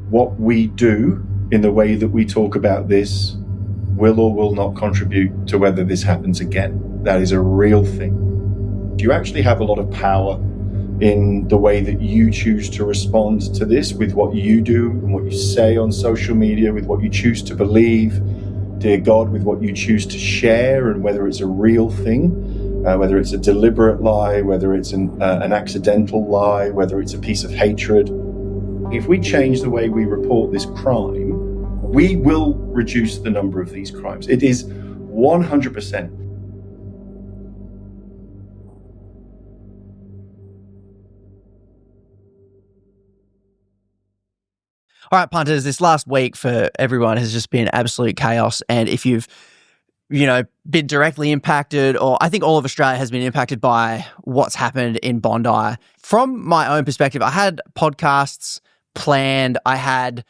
what we do in the way that we talk about this will or will not contribute to whether this happens again. That is a real thing. You actually have a lot of power in the way that you choose to respond to this, with what you do and what you say on social media, with what you choose to believe, dear God, with what you choose to share, and whether it's a real thing, whether it's a deliberate lie, whether it's an accidental lie, whether it's a piece of hatred. If we change the way we report this crime, we will reduce the number of these crimes. It is 100%. All right, punters, this last week for everyone has just been absolute chaos. And if you've, been directly impacted, or I think all of Australia has been impacted by what's happened in Bondi. From my own perspective, I had podcasts planned. I had,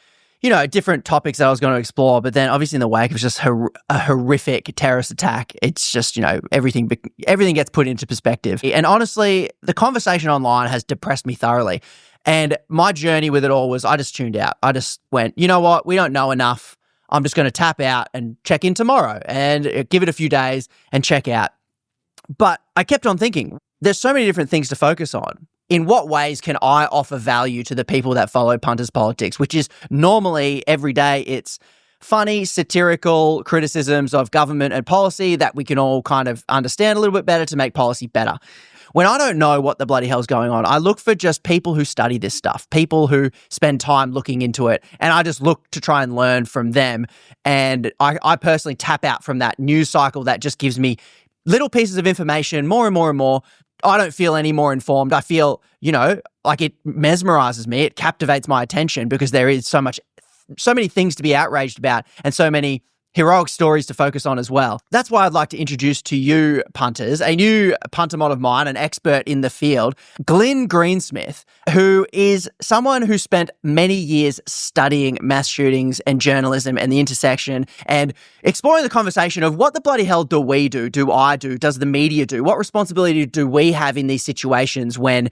different topics that I was going to explore. But then obviously in the wake of just a horrific terrorist attack, it's just, everything gets put into perspective. And honestly, the conversation online has depressed me thoroughly. And my journey with it all was I just tuned out. I just went, you know what? We don't know enough. I'm just going to tap out and check in tomorrow and give it a few days and check out. But I kept on thinking, there's so many different things to focus on. In what ways can I offer value to the people that follow Punters Politics, which is normally every day it's funny, satirical criticisms of government and policy that we can all kind of understand a little bit better to make policy better. When I don't know what the bloody hell's going on, I look for just people who study this stuff, people who spend time looking into it, and I just look to try and learn from them. And I personally tap out from that news cycle that just gives me little pieces of information, more and more and more. I don't feel any more informed. I feel, like it mesmerizes me. It captivates my attention because there is so many things to be outraged about and so many heroic stories to focus on as well. That's why I'd like to introduce to you, punters, a new punter mod of mine, an expert in the field, Glynn Greensmith, who is someone who spent many years studying mass shootings and journalism and the intersection and exploring the conversation of what the bloody hell do we do? Do I do? Does the media do? What responsibility do we have in these situations when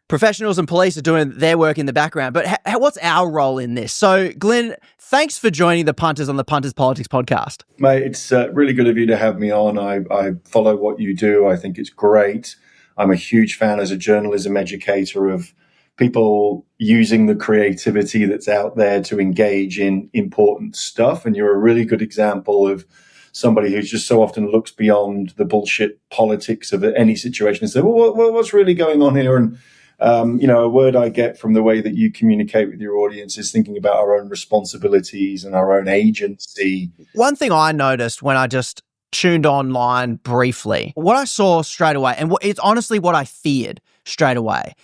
professionals and police are doing their work in the background? But what's our role in this? So, Glynn, thanks for joining the punters on the Punters Politics podcast. Mate, it's really good of you to have me on. I follow what you do. I think it's great. I'm a huge fan as a journalism educator of people using the creativity that's out there to engage in important stuff. And you're a really good example of somebody who just so often looks beyond the bullshit politics of any situation and says, well, what's really going on here? And a word I get from the way that you communicate with your audience is thinking about our own responsibilities and our own agency. One thing I noticed when I just tuned online briefly, what I saw straight away, and it's honestly what I feared straight away,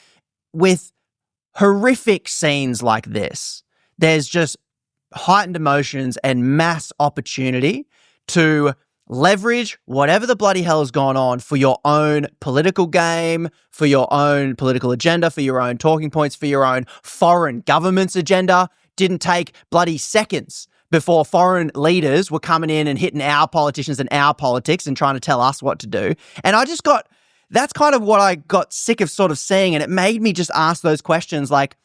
with horrific scenes like this, there's just heightened emotions and mass opportunity to leverage whatever the bloody hell has gone on for your own political game, for your own political agenda, for your own talking points, for your own foreign government's agenda. Didn't take bloody seconds before foreign leaders were coming in and hitting our politicians and our politics and trying to tell us what to do. And that's kind of what I got sick of sort of seeing. And it made me just ask those questions like,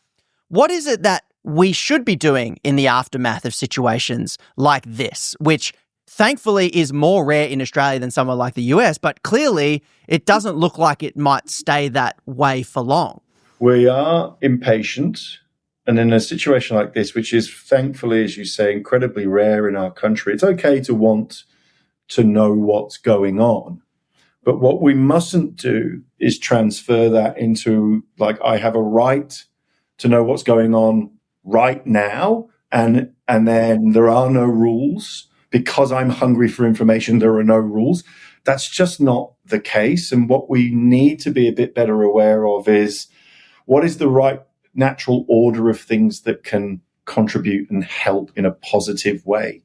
what is it that we should be doing in the aftermath of situations like this, which thankfully is more rare in Australia than somewhere like the US, but clearly it doesn't look like it might stay that way for long. We are impatient. And in a situation like this, which is thankfully, as you say, incredibly rare in our country, it's okay to want to know what's going on. But what we mustn't do is transfer that into, like, I have a right to know what's going on right now, and then there are no rules. Because I'm hungry for information, there are no rules. That's just not the case. And what we need to be a bit better aware of is what is the right natural order of things that can contribute and help in a positive way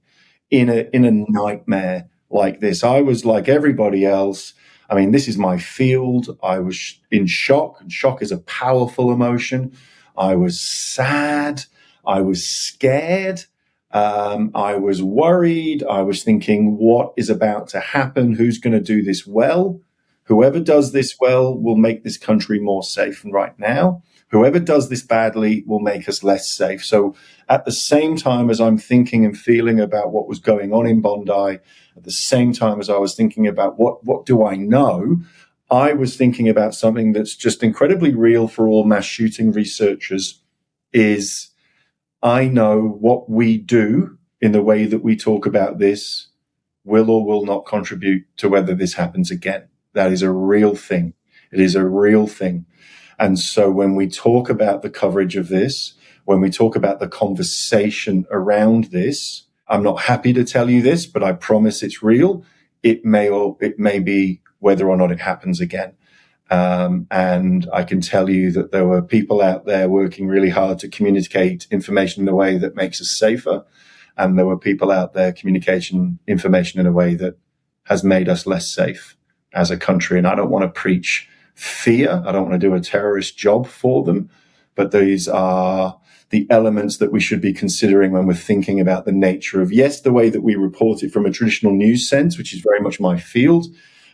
in a nightmare like this. I was like everybody else. I mean, this is my field. I was in shock, and shock is a powerful emotion. I was sad. I was scared. I was worried. I was thinking, what is about to happen? Who's going to do this well? Whoever does this well will make this country more safe. And right now, Whoever does this badly will make us less safe. So at the same time as I'm thinking and feeling about what was going on in Bondi, at the same time as I was thinking about what do I know, I was thinking about something that's just incredibly real for all mass shooting researchers, is I know what we do in the way that we talk about this will or will not contribute to whether this happens again. That is a real thing. It is a real thing. And so when we talk about the coverage of this, when we talk about the conversation around this, I'm not happy to tell you this, but I promise it's real. It may be whether or not it happens again. And I can tell you that there were people out there working really hard to communicate information in a way that makes us safer. And there were people out there communicating information in a way that has made us less safe as a country. And I don't want to preach fear. I don't want to do a terrorist job for them. But these are the elements that we should be considering when we're thinking about the nature of, yes, the way that we report it from a traditional news sense, which is very much my field,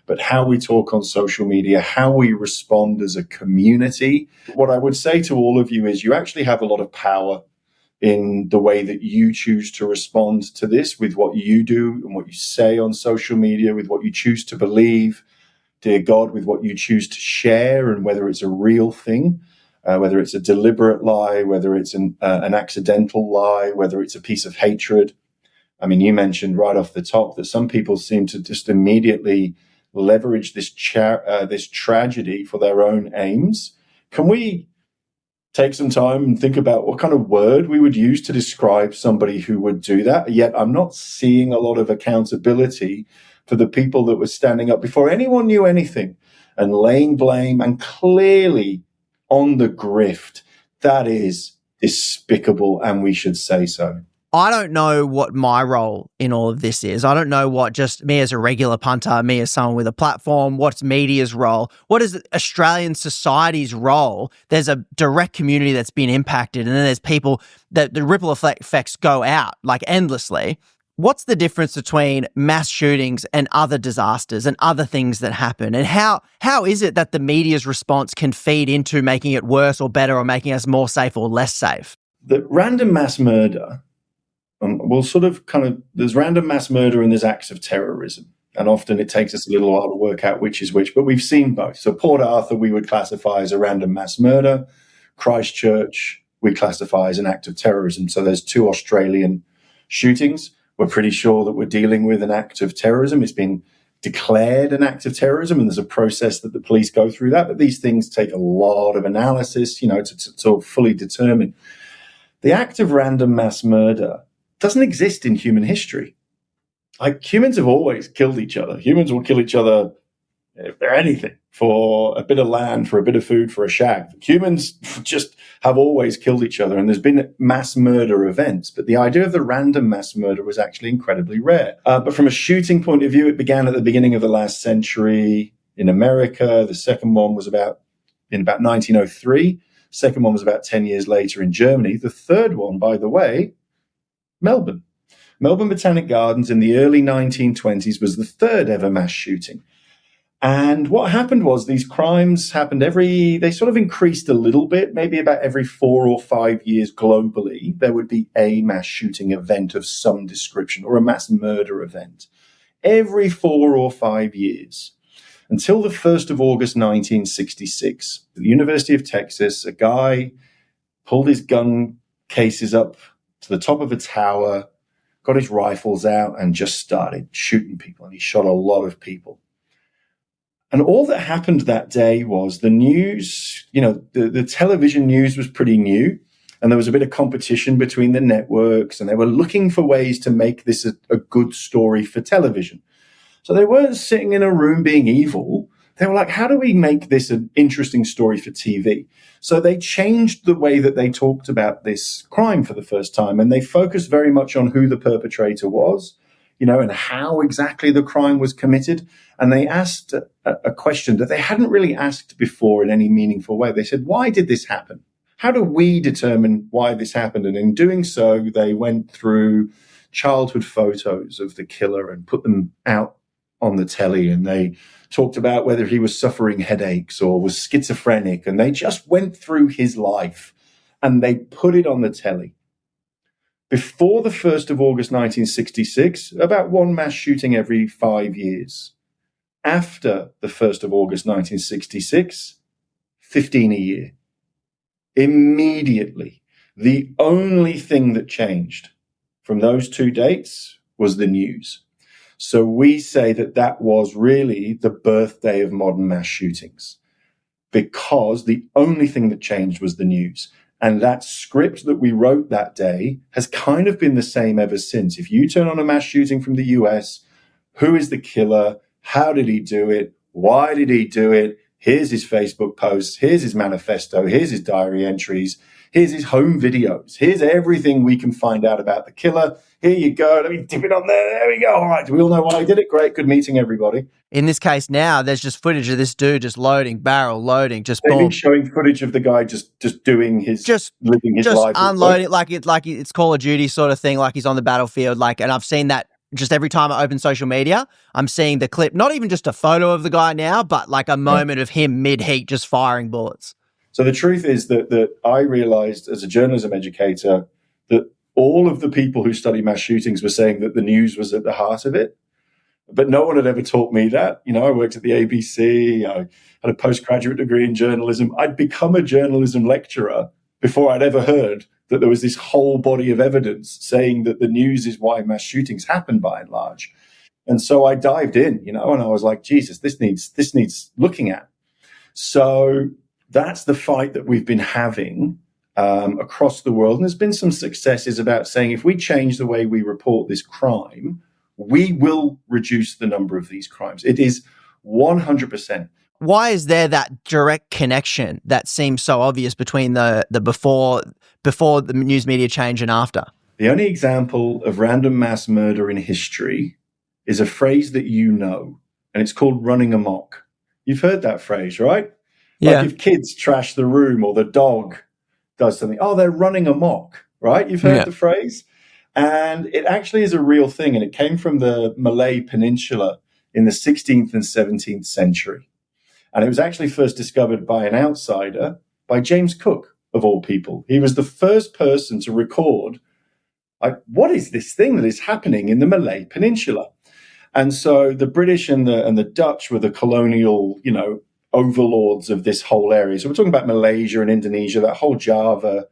but how we talk on social media, how we respond as a community. What I would say to all of you is you actually have a lot of power in the way that you choose to respond to this, with what you do and what you say on social media, with what you choose to believe, dear God, with what you choose to share, and whether it's a real thing, whether it's a deliberate lie, whether it's an accidental lie, whether it's a piece of hatred. I mean, you mentioned right off the top that some people seem to just immediately leverage this tragedy for their own aims. Can we take some time and think about what kind of word we would use to describe somebody who would do that? Yet I'm not seeing a lot of accountability for the people that were standing up before anyone knew anything and laying blame and clearly on the grift. That is despicable, and we should say so. I don't know what my role in all of this is. I don't know what just me as a regular punter, me as someone with a platform, what's media's role, what is Australian society's role. There's a direct community that's been impacted, and then there's people that the ripple effects go out like endlessly. What's the difference between mass shootings and other disasters and other things that happen? And how is it that the media's response can feed into making it worse or better, or making us more safe or less safe? The random mass murder, there's random mass murder and there's acts of terrorism. And often it takes us a little while to work out which is which, but we've seen both. So Port Arthur, we would classify as a random mass murder. Christchurch, we classify as an act of terrorism. So there's 2 Australian shootings. We're pretty sure that we're dealing with an act of terrorism. It's been declared an act of terrorism, and there's a process that the police go through that. But these things take a lot of analysis, to fully determine. The act of random mass murder doesn't exist in human history. Like, humans have always killed each other. Humans will kill each other for anything, for a bit of land, for a bit of food, for a shack. Humans just have always killed each other, and there's been mass murder events. But the idea of the random mass murder was actually incredibly rare. But from a shooting point of view, it began at the beginning of the last century in America. The second one was in about 1903. Second one was about 10 years later in Germany. The third one, by the way, Melbourne Botanic Gardens in the early 1920s was the third ever mass shooting. And what happened was these crimes happened they sort of increased a little bit, maybe about every 4 or 5 years globally. There would be a mass shooting event of some description, or a mass murder event, every 4 or 5 years. Until the 1st of August 1966, at the University of Texas, a guy pulled his gun cases up to the top of a tower, got his rifles out, and just started shooting people. And he shot a lot of people. And all that happened that day was the news, the television news was pretty new, and there was a bit of competition between the networks, and they were looking for ways to make this a good story for television. So they weren't sitting in a room being evil. They were like, how do we make this an interesting story for TV? So they changed the way that they talked about this crime for the first time, and they focused very much on who the perpetrator was, and how exactly the crime was committed. And they asked a question that they hadn't really asked before in any meaningful way. They said, why did this happen? How do we determine why this happened? And in doing so, they went through childhood photos of the killer and put them out on the telly, and they talked about whether he was suffering headaches or was schizophrenic, and they just went through his life and they put it on the telly. Before the 1st of August 1966, about one mass shooting every 5 years. After the 1st of August 1966, 15 a year. Immediately, the only thing that changed from those two dates was the news. So we say that that was really the birthday of modern mass shootings, because the only thing that changed was the news. And that script that we wrote that day has kind of been the same ever since. If you turn on a mass shooting from the US, who is the killer? How did he do it? Why did he do it? Here's his Facebook posts. Here's his manifesto. Here's his diary entries. Here's his home videos. Here's everything we can find out about the killer. Here you go. Let me dip it on there. There we go. All right. Do we all know why he did it? Great. Good meeting, everybody. In this case now, there's just footage of this dude just loading, barrel loading, just They've boom. been showing footage of the guy just doing his, living his life. Just unloading, like it's Call of Duty sort of thing, like he's on the battlefield. Like, and I've seen that just every time I open social media, I'm seeing the clip, not even just a photo of the guy now, but like a moment of him mid-heat just firing bullets. So the truth is that I realized as a journalism educator that all of the people who study mass shootings were saying that the news was at the heart of it. But no one had ever taught me that. You know, I worked at the ABC. I had a postgraduate degree in journalism. I'd become a journalism lecturer before I'd ever heard that there was this whole body of evidence saying that the news is why mass shootings happen by and large. And so I dived in, you know, and I was like, Jesus, this needs looking at. So that's the fight that we've been having across the world. And there's been some successes about saying if we change the way we report this crime, we will reduce the number of these crimes. It is 100%. Why is there that direct connection that seems so obvious between the before the news media change and after? The only example of random mass murder in history is a phrase that you know, and it's called running amok. You've heard that phrase, right? Yeah. Like if kids trash the room or the dog does something, oh, they're running amok, right? You've heard the phrase? And it actually is a real thing, and it came from the Malay Peninsula in the 16th and 17th century. And it was actually first discovered by an outsider, by James Cook, of all people. He was the first person to record, like, what is this thing that is happening in the Malay Peninsula? And so the British and the Dutch were the colonial, you know, overlords of this whole area. So we're talking about Malaysia and Indonesia, that whole Java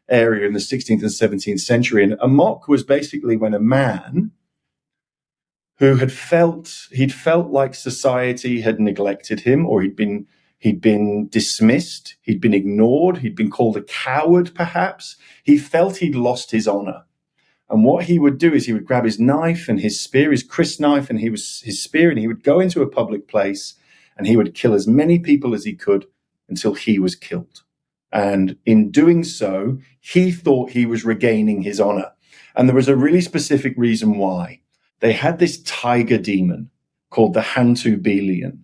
area in the 16th and 17th century. And amok was basically when a man who he'd felt like society had neglected him, or he'd been dismissed, he'd been ignored, he'd been called a coward, perhaps. He felt he'd lost his honor. And what he would do is he would grab his knife and his spear, his Chris knife and his spear, and he would go into a public place and he would kill as many people as he could until he was killed. And in doing so, he thought he was regaining his honor. And there was a really specific reason why. They had this tiger demon called the Hantu Belian.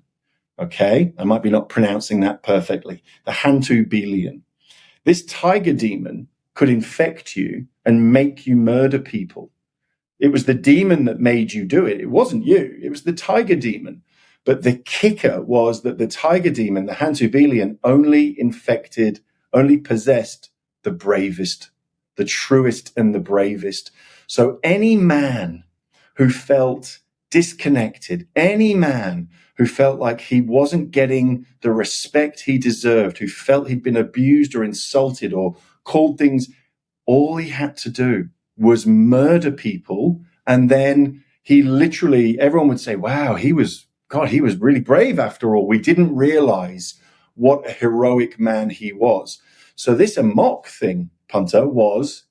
Okay, I might be not pronouncing that perfectly. The Hantu Belian. This tiger demon could infect you and make you murder people. It was the demon that made you do it. It wasn't you. It was the tiger demon. But the kicker was that the tiger demon, the Hantu Belian, only possessed the bravest, the truest and the bravest. So any man who felt disconnected, any man who felt like he wasn't getting the respect he deserved, who felt he'd been abused or insulted or called things, all he had to do was murder people. And then he literally, everyone would say, wow, he was really brave after all. We didn't realize what a heroic man he was. So this amok thing, Punter, was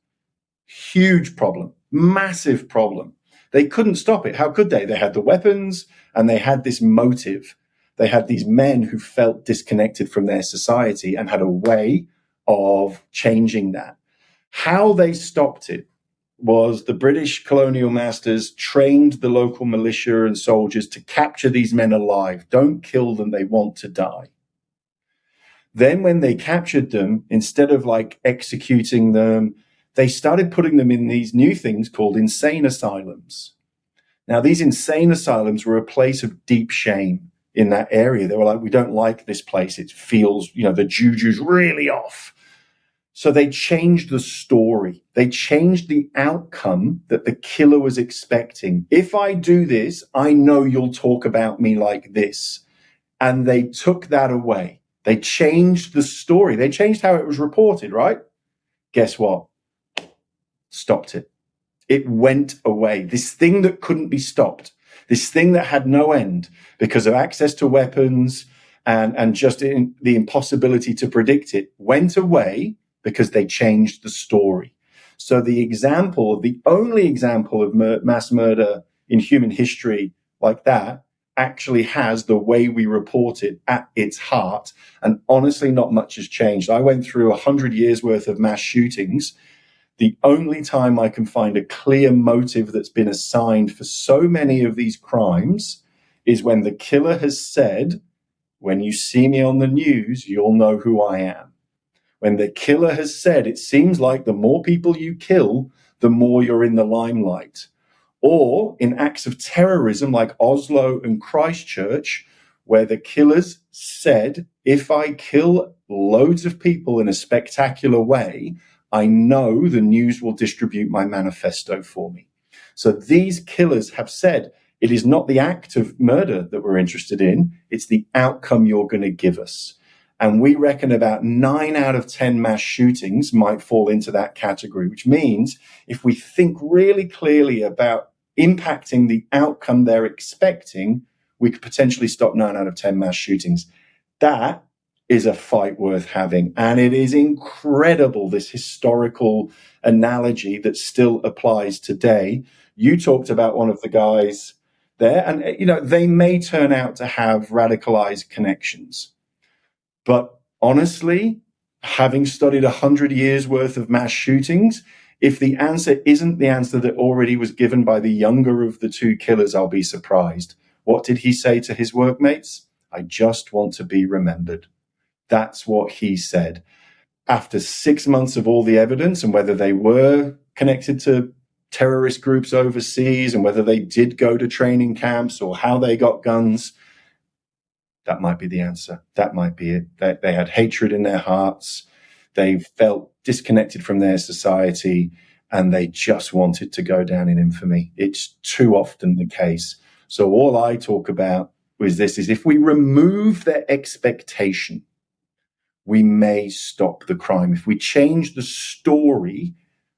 huge problem, massive problem. They couldn't stop it. How could they? They had the weapons and they had this motive. They had these men who felt disconnected from their society and had a way of changing that. How they stopped it was the British colonial masters trained the local militia and soldiers to capture these men alive. Don't kill them. They want to die. Then when they captured them, instead of like executing them, they started putting them in these new things called insane asylums. Now, these insane asylums were a place of deep shame in that area. They were like, we don't like this place. It feels, the juju's really off. So they changed the story. They changed the outcome that the killer was expecting. If I do this, I know you'll talk about me like this. And they took that away. They changed the story. They changed how it was reported, right? Guess what? Stopped it. It went away. This thing that couldn't be stopped, this thing that had no end because of access to weapons and just the impossibility to predict it, went away because they changed the story. So the only example of mass murder in human history like that actually has the way we report it at its heart. And honestly, not much has changed. I went through 100 years worth of mass shootings. The only time I can find a clear motive that's been assigned for so many of these crimes is when the killer has said, when you see me on the news, you'll know who I am. When the killer has said, it seems like the more people you kill, the more you're in the limelight. Or in acts of terrorism like Oslo and Christchurch, where the killers said, if I kill loads of people in a spectacular way, I know the news will distribute my manifesto for me. So these killers have said, it is not the act of murder that we're interested in, it's the outcome you're going to give us. And we reckon about 9 out of 10 mass shootings might fall into that category, which means if we think really clearly about impacting the outcome they're expecting, we could potentially stop 9 out of 10 mass shootings. That is a fight worth having. And it is incredible, this historical analogy that still applies today. You talked about one of the guys there, and, they may turn out to have radicalized connections. But honestly, having studied 100 years worth of mass shootings, if the answer isn't the answer that already was given by the younger of the two killers, I'll be surprised. What did he say to his workmates? I just want to be remembered. That's what he said. After 6 months of all the evidence and whether they were connected to terrorist groups overseas and whether they did go to training camps or how they got guns, that might be the answer. That might be it. They had hatred in their hearts. They felt disconnected from their society and they just wanted to go down in infamy. It's too often the case. So all I talk about is this, is if we remove their expectation, we may stop the crime. If we change the story,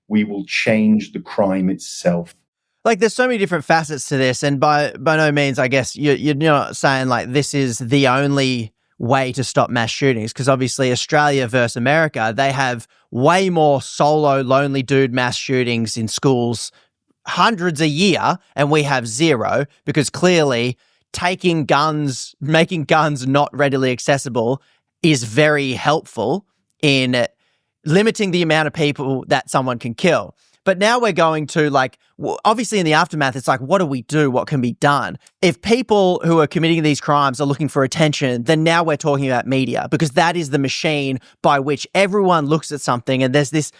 we will change the crime itself. Like, there's so many different facets to this, and by no means, I guess, you're not saying, like, this is the only way to stop mass shootings, because obviously Australia versus America, they have way more solo, lonely dude mass shootings in schools, hundreds a year, and we have zero, because clearly making guns not readily accessible is very helpful in limiting the amount of people that someone can kill. But now we're going to, like, obviously in the aftermath, it's like, what do we do? What can be done? If people who are committing these crimes are looking for attention, then now we're talking about media, because that is the machine by which everyone looks at something. And there's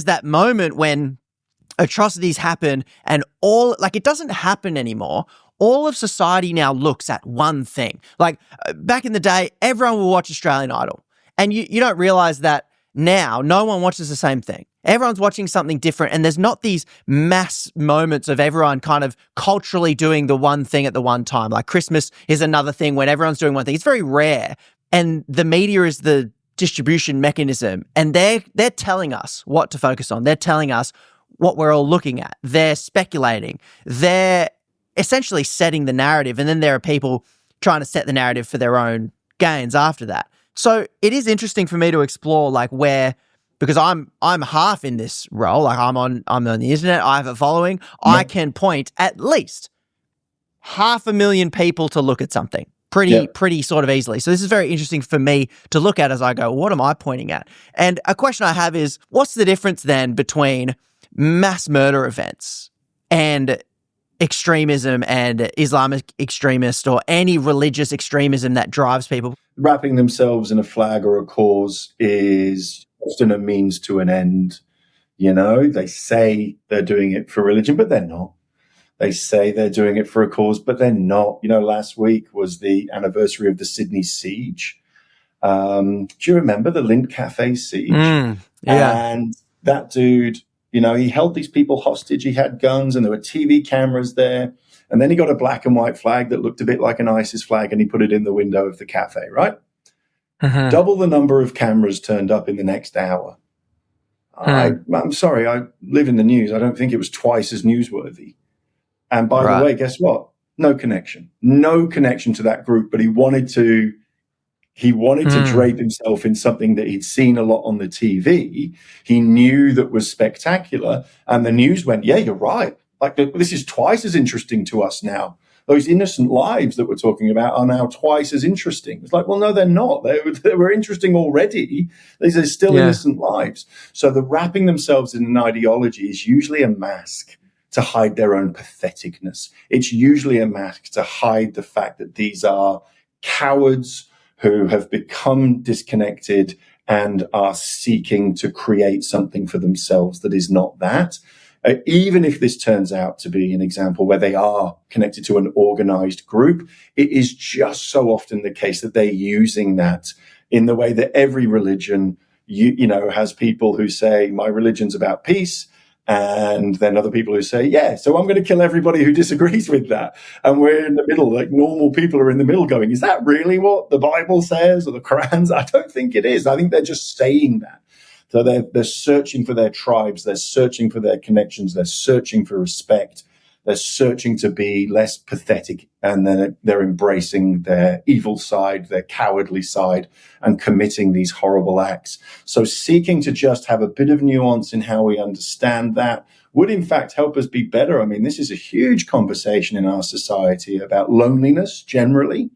that moment when atrocities happen and it doesn't happen anymore. All of society now looks at one thing. Like, back in the day, everyone will watch Australian Idol. And you don't realize that now no one watches the same thing. Everyone's watching something different, and there's not these mass moments of everyone kind of culturally doing the one thing at the one time. Like, Christmas is another thing when everyone's doing one thing. It's very rare. And the media is the distribution mechanism, and they're telling us what to focus on. They're telling us what we're all looking at. They're speculating. They're essentially setting the narrative, and then there are people trying to set the narrative for their own gains after that. So it is interesting for me to explore, like, where, because I'm half in this role, like I'm on the internet, I have a following, I can point at least 500,000 people to look at something pretty sort of easily. So this is very interesting for me to look at as I go, what am I pointing at? And a question I have is, what's the difference then between mass murder events and extremism and Islamic extremist or any religious extremism that drives people? Wrapping themselves in a flag or a cause is often a means to an end. They say they're doing it for religion, but they're not. They say they're doing it for a cause, but they're not. Last week was the anniversary of the Sydney siege. Do you remember the Lint Cafe siege? Yeah. And that dude, he held these people hostage. He had guns and there were TV cameras there. And then he got a black and white flag that looked a bit like an ISIS flag and he put it in the window of the cafe, right? Mm-hmm. Double the number of cameras turned up in the next hour. I'm sorry, I live in the news. I don't think it was twice as newsworthy. And by the way, guess what? No connection to that group, but he wanted to drape himself in something that he'd seen a lot on the TV. He knew that was spectacular. And the news went, yeah, you're right. Like, this is twice as interesting to us now. Those innocent lives that we're talking about are now twice as interesting. It's like, well, no, they're not. They were interesting already. These are still innocent lives. So the wrapping themselves in an ideology is usually a mask to hide their own patheticness. It's usually a mask to hide the fact that these are cowards who have become disconnected and are seeking to create something for themselves that is not that. Even if this turns out to be an example where they are connected to an organized group, it is just so often the case that they're using that in the way that every religion, has people who say, my religion's about peace. And then other people who say, yeah, so I'm going to kill everybody who disagrees with that. And we're in the middle, like normal people are in the middle going, is that really what the Bible says or the Quran? I don't think it is. I think they're just saying that. So they're searching for their tribes. They're searching for their connections. They're searching for respect. They're searching to be less pathetic. And then they're embracing their evil side, their cowardly side, and committing these horrible acts. So seeking to just have a bit of nuance in how we understand that would, in fact, help us be better. I mean, this is a huge conversation in our society about loneliness generally,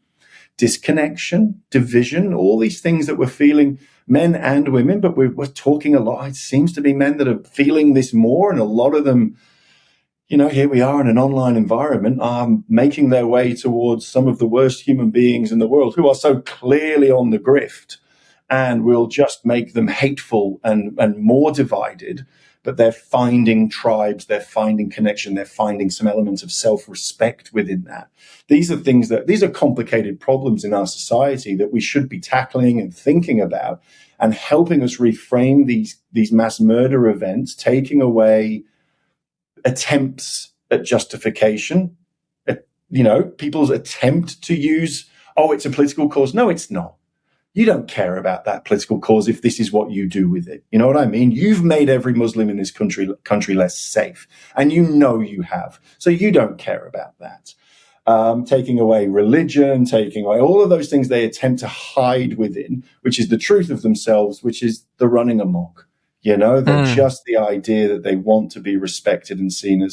disconnection, division, all these things that we're feeling, men and women, but we're talking a lot. It seems to be men that are feeling this more, and a lot of them, here we are in an online environment, are making their way towards some of the worst human beings in the world who are so clearly on the grift, and will just make them hateful and more divided. But they're finding tribes, they're finding connection, they're finding some elements of self-respect within that. These are complicated problems in our society that we should be tackling and thinking about, and helping us reframe these mass murder events, taking away attempts at justification, people's attempt to use, it's a political cause. No, it's not. You don't care about that political cause if this is what you do with it. You know what I mean? You've made every Muslim in this country less safe, and you have. So you don't care about that. Taking away religion, taking away all of those things they attempt to hide within, which is the truth of themselves, which is the running amok. They're just the idea that they want to be respected and seen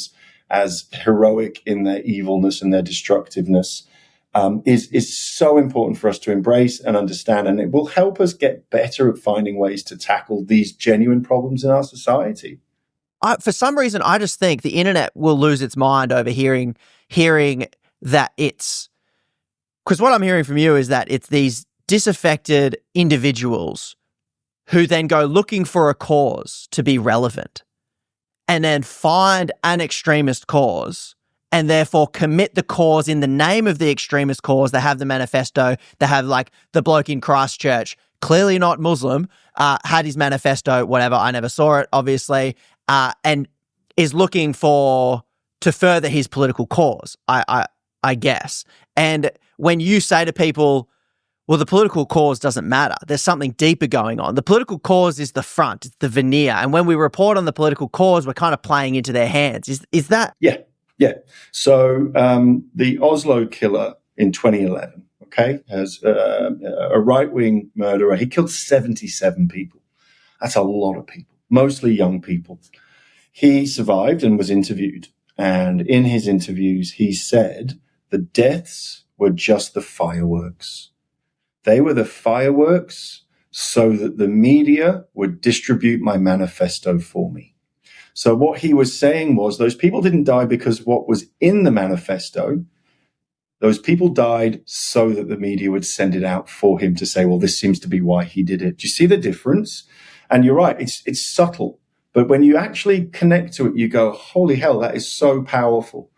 as heroic in their evilness and their destructiveness. Is so important for us to embrace and understand, and it will help us get better at finding ways to tackle these genuine problems in our society. For some reason, I just think the internet will lose its mind over hearing that it's, because what I'm hearing from you is that it's these disaffected individuals who then go looking for a cause to be relevant and then find an extremist cause and therefore commit the cause in the name of the extremist cause. They have the manifesto. They have like the bloke in Christchurch, clearly not Muslim, had his manifesto, whatever. I never saw it, obviously, and is looking to further his political cause, I guess. And when you say to people, well, the political cause doesn't matter, there's something deeper going on. The political cause is the front, it's the veneer. And when we report on the political cause, we're kind of playing into their hands. Is that? Yeah. So the Oslo killer in 2011, has a right-wing murderer. He killed 77 people. That's a lot of people, mostly young people. He survived and was interviewed. And in his interviews, he said the deaths were just the fireworks. They were the fireworks so that the media would distribute my manifesto for me. So what he was saying was those people didn't die because what was in the manifesto. Those people died so that the media would send it out for him to say, well, this seems to be why he did it. Do you see the difference? And you're right, it's subtle. But when you actually connect to it, you go, holy hell, that is so powerful.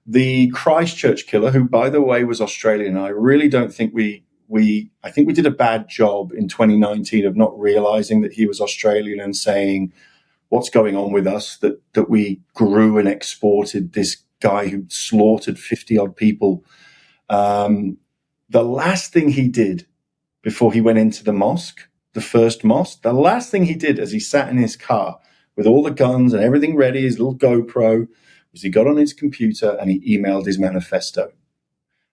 The Christchurch killer, who, by the way, was Australian, I really don't think I think we did a bad job in 2019 of not realizing that he was Australian and saying, what's going on with us, that we grew and exported this guy who slaughtered 50 odd people. The last thing he did before he went into the mosque, the first mosque, the last thing he did as he sat in his car with all the guns and everything ready, his little GoPro, was he got on his computer and he emailed his manifesto.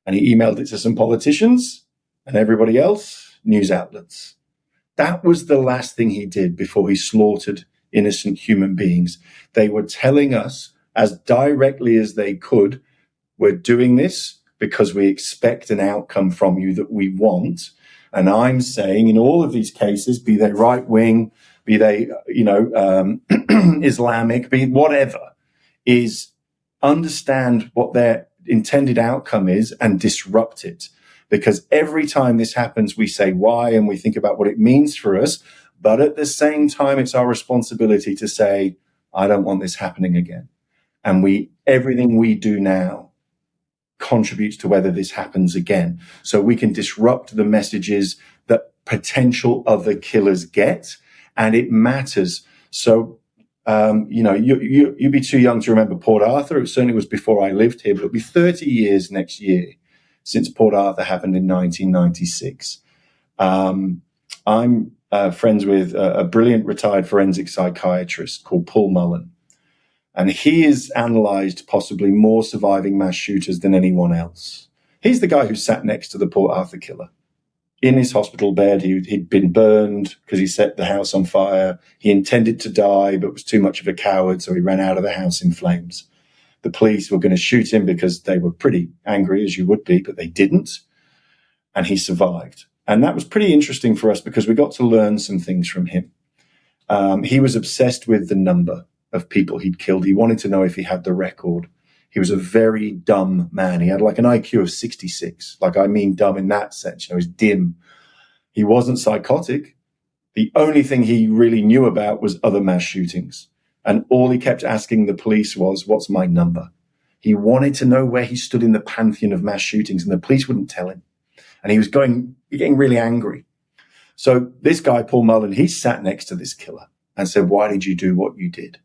And he emailed it to some politicians and everybody else, news outlets. That was the last thing he did before he slaughtered innocent human beings. They were telling us as directly as they could, we're doing this because we expect an outcome from you that we want. And I'm saying in all of these cases, be they right wing, be they, Islamic, be whatever, is understand what their intended outcome is and disrupt it. Because every time this happens, we say why and we think about what it means for us. But at the same time, it's our responsibility to say, I don't want this happening again. And everything we do now contributes to whether this happens again. So we can disrupt the messages that potential other killers get, and it matters. So, you'd be too young to remember Port Arthur. It certainly was before I lived here, but it'll be 30 years next year since Port Arthur happened in 1996. I'm friends with a brilliant retired forensic psychiatrist called Paul Mullen. And he has analysed possibly more surviving mass shooters than anyone else. He's the guy who sat next to the Port Arthur killer. In his hospital bed, he'd been burned because he set the house on fire. He intended to die, but was too much of a coward, so he ran out of the house in flames. The police were going to shoot him because they were pretty angry, as you would be, but they didn't. And he survived. And that was pretty interesting for us because we got to learn some things from him. He was obsessed with the number of people he'd killed. He wanted to know if he had the record. He was a very dumb man. He had like an IQ of 66. Like, I mean dumb in that sense. He was dim. He wasn't psychotic. The only thing he really knew about was other mass shootings. And all he kept asking the police was, what's my number? He wanted to know where he stood in the pantheon of mass shootings, and the police wouldn't tell him. And he was getting really angry. So this guy, Paul Mullen, he sat next to this killer and said, why did you do what you did?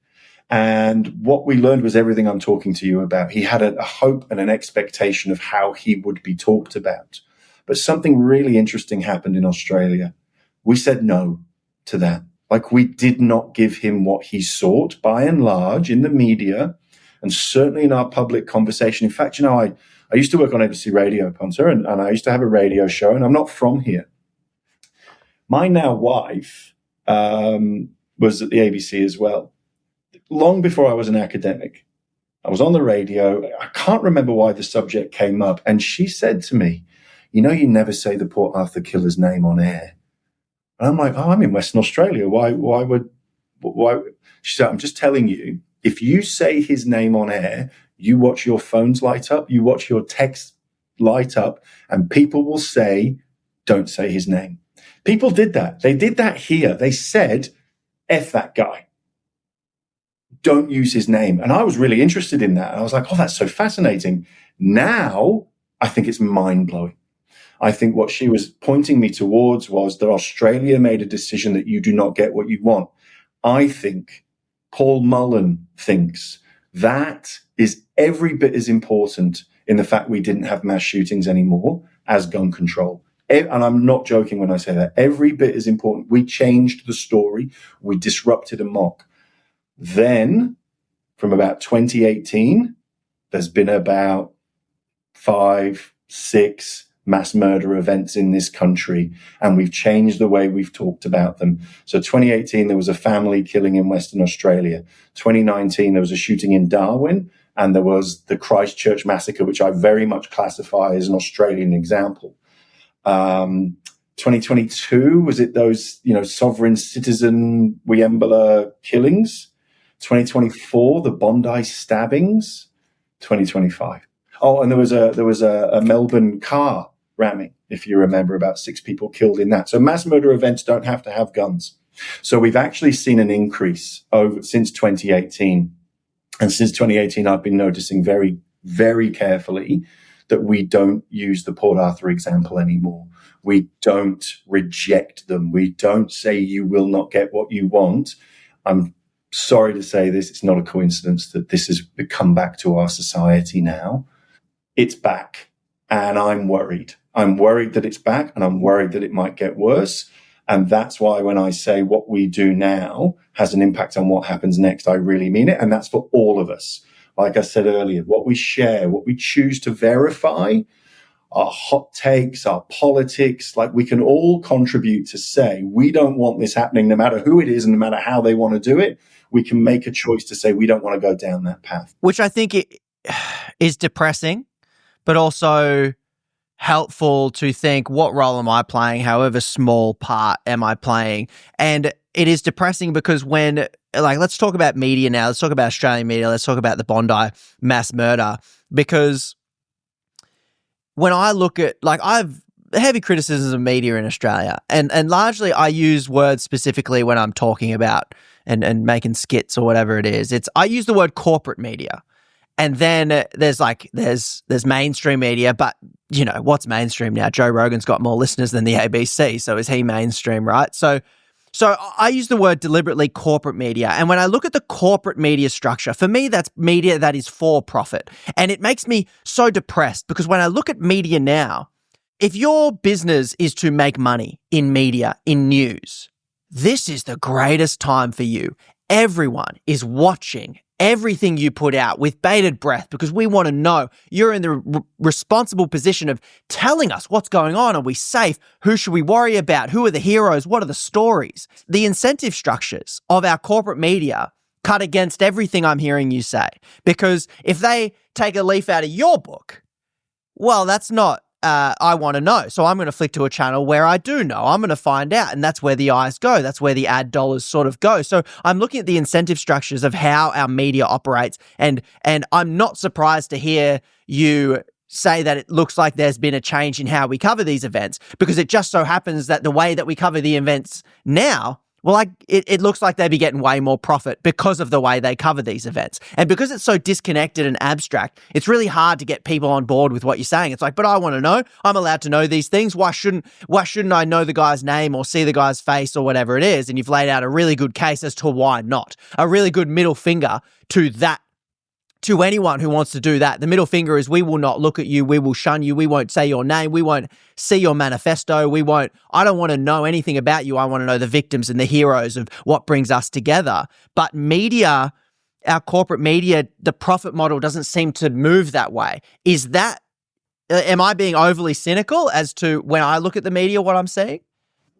And what we learned was everything I'm talking to you about. He had a hope and an expectation of how he would be talked about. But something really interesting happened in Australia. We said no to that. Like, we did not give him what he sought, by and large, in the media, and certainly in our public conversation. In fact, I used to work on ABC Radio, Punter, and I used to have a radio show, and I'm not from here. My now wife was at the ABC as well. Long before I was an academic, I was on the radio. I can't remember why the subject came up. And she said to me, you never say the Port Arthur killer's name on air. And I'm like, I'm in Western Australia. Why? She said, I'm just telling you, if you say his name on air, you watch your phones light up, you watch your texts light up, and people will say, don't say his name. People did that. They did that here. They said, F that guy. Don't use his name. And I was really interested in that. And I was like, that's so fascinating. Now, I think it's mind-blowing. I think what she was pointing me towards was that Australia made a decision that you do not get what you want. I think Paul Mullen thinks that is every bit as important in the fact we didn't have mass shootings anymore as gun control. And I'm not joking when I say that. Every bit as important. We changed the story. We disrupted a mock. Then, from about 2018, there's been about 5, 6 mass murder events in this country, and we've changed the way we've talked about them. So 2018, there was a family killing in Western Australia. 2019, there was a shooting in Darwin, and there was the Christchurch massacre, which I very much classify as an Australian example. 2022, was it those, sovereign citizen Wiembla killings? 2024, the Bondi stabbings. 2025. Oh, and there was a Melbourne car ramming, if you remember, about 6 people killed in that. So mass murder events don't have to have guns. So we've actually seen an increase since 2018. And since 2018, I've been noticing very, very carefully that we don't use the Port Arthur example anymore. We don't reject them. We don't say you will not get what you want. I'm sorry to say this. It's not a coincidence that this has come back to our society now. It's back, and I'm worried. I'm worried that it's back, and I'm worried that it might get worse. And that's why when I say what we do now has an impact on what happens next, I really mean it. And that's for all of us. Like I said earlier, what we share, what we choose to verify, our hot takes, our politics, like we can all contribute to say, we don't want this happening, no matter who it is and no matter how they want to do it. We can make a choice to say we don't want to go down that path. Which I think is depressing, but also helpful to think, what role am I playing? However small part am I playing? And it is depressing because when, like, let's talk about media now. Let's talk about Australian media. Let's talk about the Bondi mass murder. Because when I look at, like, I've heavy criticisms of media in Australia, and largely I use words specifically when I'm talking about and making skits or whatever it is. I use the word corporate media. And then there's mainstream media, but you know, what's mainstream now? Joe Rogan's got more listeners than the ABC, so is he mainstream, right? So I use the word deliberately corporate media. And when I look at the corporate media structure, for me, that's media that is for profit. And it makes me so depressed because when I look at media now, if your business is to make money in media, in news, this is the greatest time for you. Everyone is watching everything you put out with bated breath because we want to know. You're in the responsible position of telling us what's going on. Are we safe? Who should we worry about? Who are the heroes? What are the stories? The incentive structures of our corporate media cut against everything I'm hearing you say, because if they take a leaf out of your book, well, that's not I want to know. So I'm going to flick to a channel where I do know. I'm going to find out. And that's where the eyes go. That's where the ad dollars sort of go. So I'm looking at the incentive structures of how our media operates. And I'm not surprised to hear you say that it looks like there's been a change in how we cover these events, because it just so happens that the way that we cover the events now, well, it looks like they'd be getting way more profit because of the way they cover these events. And because it's so disconnected and abstract, it's really hard to get people on board with what you're saying. It's like, but I want to know. I'm allowed to know these things. Why shouldn't I know the guy's name or see the guy's face or whatever it is? And you've laid out a really good case as to why not. A really good middle finger to that. To anyone who wants to do that. The middle finger is, we will not look at you. We will shun you. We won't say your name. We won't see your manifesto. I don't want to know anything about you. I want to know the victims and the heroes of what brings us together. But media, our corporate media, the profit model doesn't seem to move that way. Am I being overly cynical as to when I look at the media, what I'm seeing?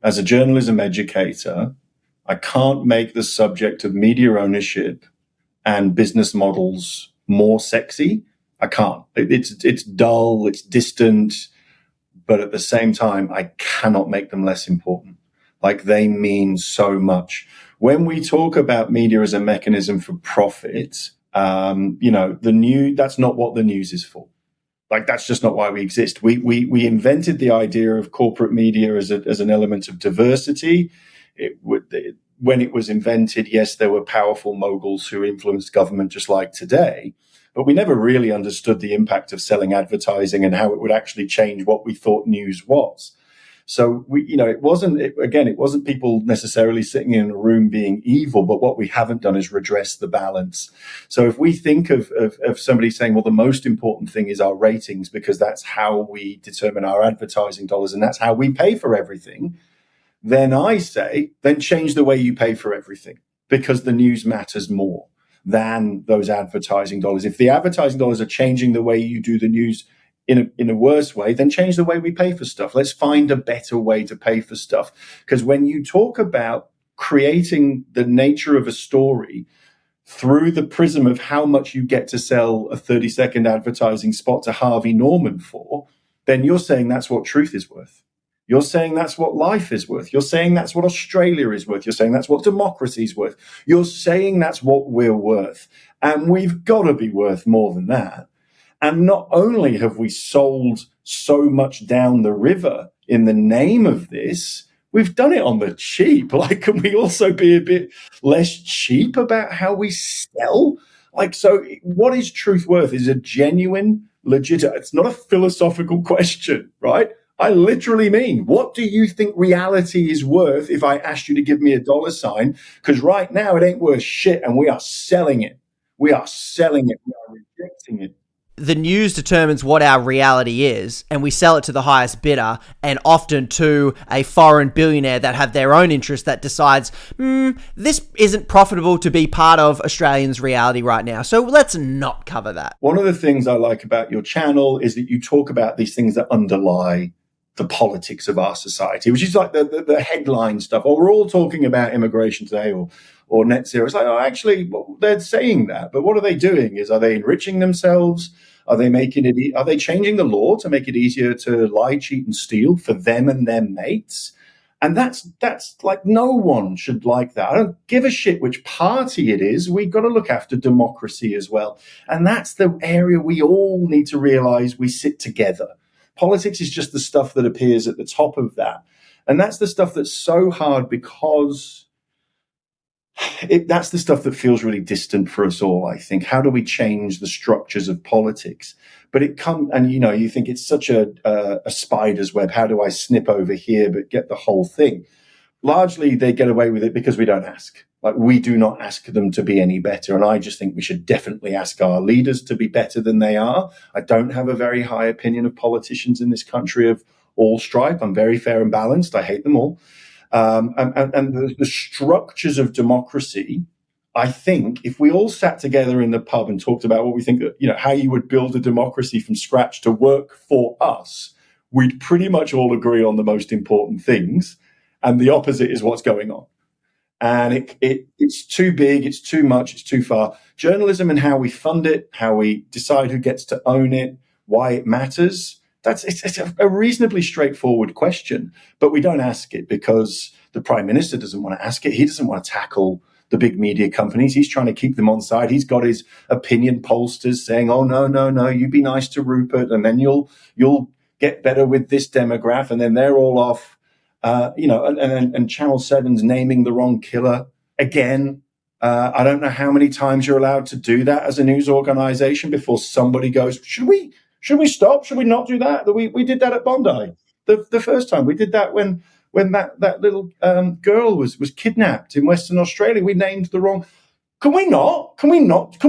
As a journalism educator, I can't make the subject of media ownership and business models more sexy. I can't. It's dull, it's distant, but at the same time, I cannot make them less important. Like, they mean so much. When we talk about media as a mechanism for profit, that's not what the news is for. Like, that's just not why we exist. We invented the idea of corporate media as an element of diversity. When it was invented, yes, there were powerful moguls who influenced government just like today, but we never really understood the impact of selling advertising and how it would actually change what we thought news was. So it wasn't people necessarily sitting in a room being evil, but what we haven't done is redress the balance. So if we think of somebody saying, well, the most important thing is our ratings because that's how we determine our advertising dollars and that's how we pay for everything, then I say, then change the way you pay for everything, because the news matters more than those advertising dollars. If the advertising dollars are changing the way you do the news in a worse way, then change the way we pay for stuff. Let's find a better way to pay for stuff. Because when you talk about creating the nature of a story through the prism of how much you get to sell a 30-second advertising spot to Harvey Norman for, then you're saying that's what truth is worth. You're saying that's what life is worth. You're saying that's what Australia is worth. You're saying that's what democracy is worth. You're saying that's what we're worth. And we've got to be worth more than that. And not only have we sold so much down the river in the name of this, we've done it on the cheap. Like, can we also be a bit less cheap about how we sell? Like, so what is truth worth is a genuine, legit, it's not a philosophical question, right? I literally mean, what do you think reality is worth if I asked you to give me a dollar sign? Because right now it ain't worth shit and we are selling it. We are selling it. We are rejecting it. The news determines what our reality is, and we sell it to the highest bidder, and often to a foreign billionaire that have their own interest that decides, this isn't profitable to be part of Australians' reality right now, so let's not cover that. One of the things I like about your channel is that you talk about these things that underlie the politics of our society, which is like the headline stuff. Oh, we're all talking about immigration today, or net zero. It's like, oh, actually, well, they're saying that, but what are they doing? Are they enriching themselves? Are they changing the law to make it easier to lie, cheat, and steal for them and their mates? And that's like, no one should like that. I don't give a shit which party it is. We've got to look after democracy as well. And that's the area we all need to realize we sit together. Politics is just the stuff that appears at the top of that. And that's the stuff that's so hard because that's the stuff that feels really distant for us all, I think. How do we change the structures of politics? But and you think it's such a spider's web. How do I snip over here but get the whole thing? Largely, they get away with it because we don't ask. Like, we do not ask them to be any better. And I just think we should definitely ask our leaders to be better than they are. I don't have a very high opinion of politicians in this country of all stripe. I'm very fair and balanced. I hate them all. And the structures of democracy, I think if we all sat together in the pub and talked about what we think, how you would build a democracy from scratch to work for us, we'd pretty much all agree on the most important things. And the opposite is what's going on. And it's too big, it's too much, it's too far. Journalism and how we fund it, how we decide who gets to own it, why it matters, it's a reasonably straightforward question, but we don't ask it because the Prime Minister doesn't want to ask it. He doesn't want to tackle the big media companies. He's trying to keep them on side. He's got his opinion pollsters saying, oh, no, you be nice to Rupert, and then you'll get better with this demographic, and then they're all off, and Channel 7's naming the wrong killer again. I don't know how many times you're allowed to do that as a news organization before somebody goes, should we stop? Should we not do that? We did that at Bondi the first time. We did that when that little girl was kidnapped in Western Australia. We named the wrong. Can we not? Can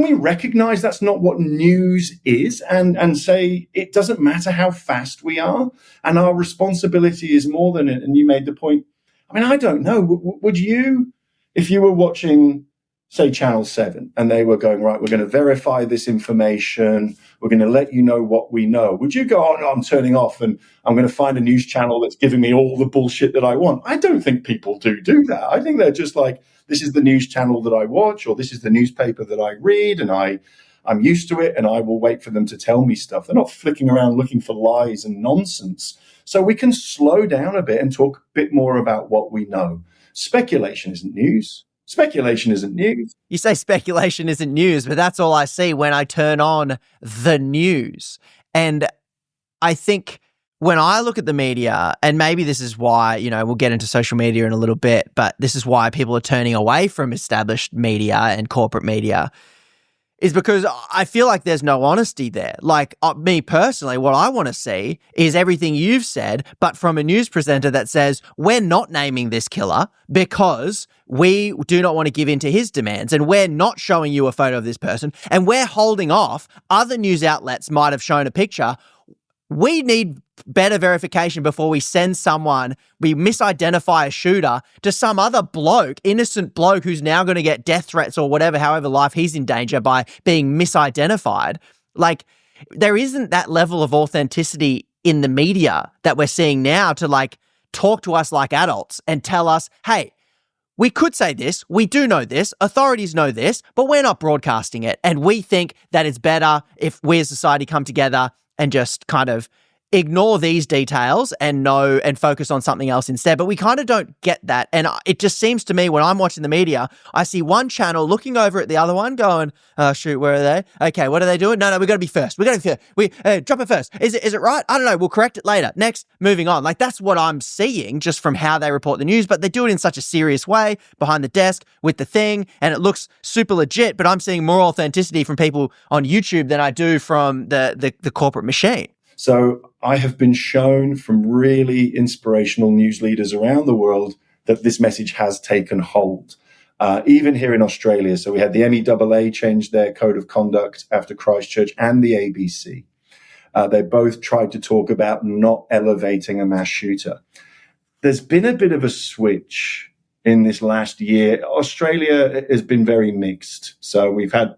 we recognize that's not what news is and say it doesn't matter how fast we are and our responsibility is more than it? And you made the point. I mean, I don't know. Would you, if you were watching, say, Channel 7, and they were going, right, we're going to verify this information, we're going to let you know what we know, would you go, oh, no, I'm turning off and I'm going to find a news channel that's giving me all the bullshit that I want? I don't think people do that. I think they're just like, this is the news channel that I watch, or this is the newspaper that I read, and I'm used to it, and I will wait for them to tell me stuff. They're not flicking around looking for lies and nonsense. So we can slow down a bit and talk a bit more about what we know. Speculation isn't news. Speculation isn't news. You say speculation isn't news, but that's all I see when I turn on the news. And I think when I look at the media, and maybe this is why, we'll get into social media in a little bit, but this is why people are turning away from established media and corporate media, is because I feel like there's no honesty there. Like, me personally, what I want to see is everything you've said, but from a news presenter that says, we're not naming this killer because we do not want to give in to his demands, and we're not showing you a photo of this person, and we're holding off. Other news outlets might have shown a picture. We need better verification before we send someone, we misidentify a shooter to some other bloke, innocent bloke who's now going to get death threats or whatever, however life he's in danger by being misidentified. Like, there isn't that level of authenticity in the media that we're seeing now to talk to us like adults and tell us, hey, we could say this, we do know this, authorities know this, but we're not broadcasting it. And we think that it's better if we as society come together and just kind of ignore these details and focus on something else instead. But we kind of don't get that. And it just seems to me when I'm watching the media, I see one channel looking over at the other one going, oh, shoot, where are they? Okay, what are they doing? No, we got to be first. We got to be first. Drop it first. Is it right? I don't know. We'll correct it later. Next, moving on. Like, that's what I'm seeing just from how they report the news, but they do it in such a serious way behind the desk with the thing, and it looks super legit, but I'm seeing more authenticity from people on YouTube than I do from the corporate machine. So I have been shown from really inspirational news leaders around the world that this message has taken hold, even here in Australia. So we had the MEAA change their code of conduct after Christchurch, and the ABC. They both tried to talk about not elevating a mass shooter. There's been a bit of a switch in this last year. Australia has been very mixed. So we've had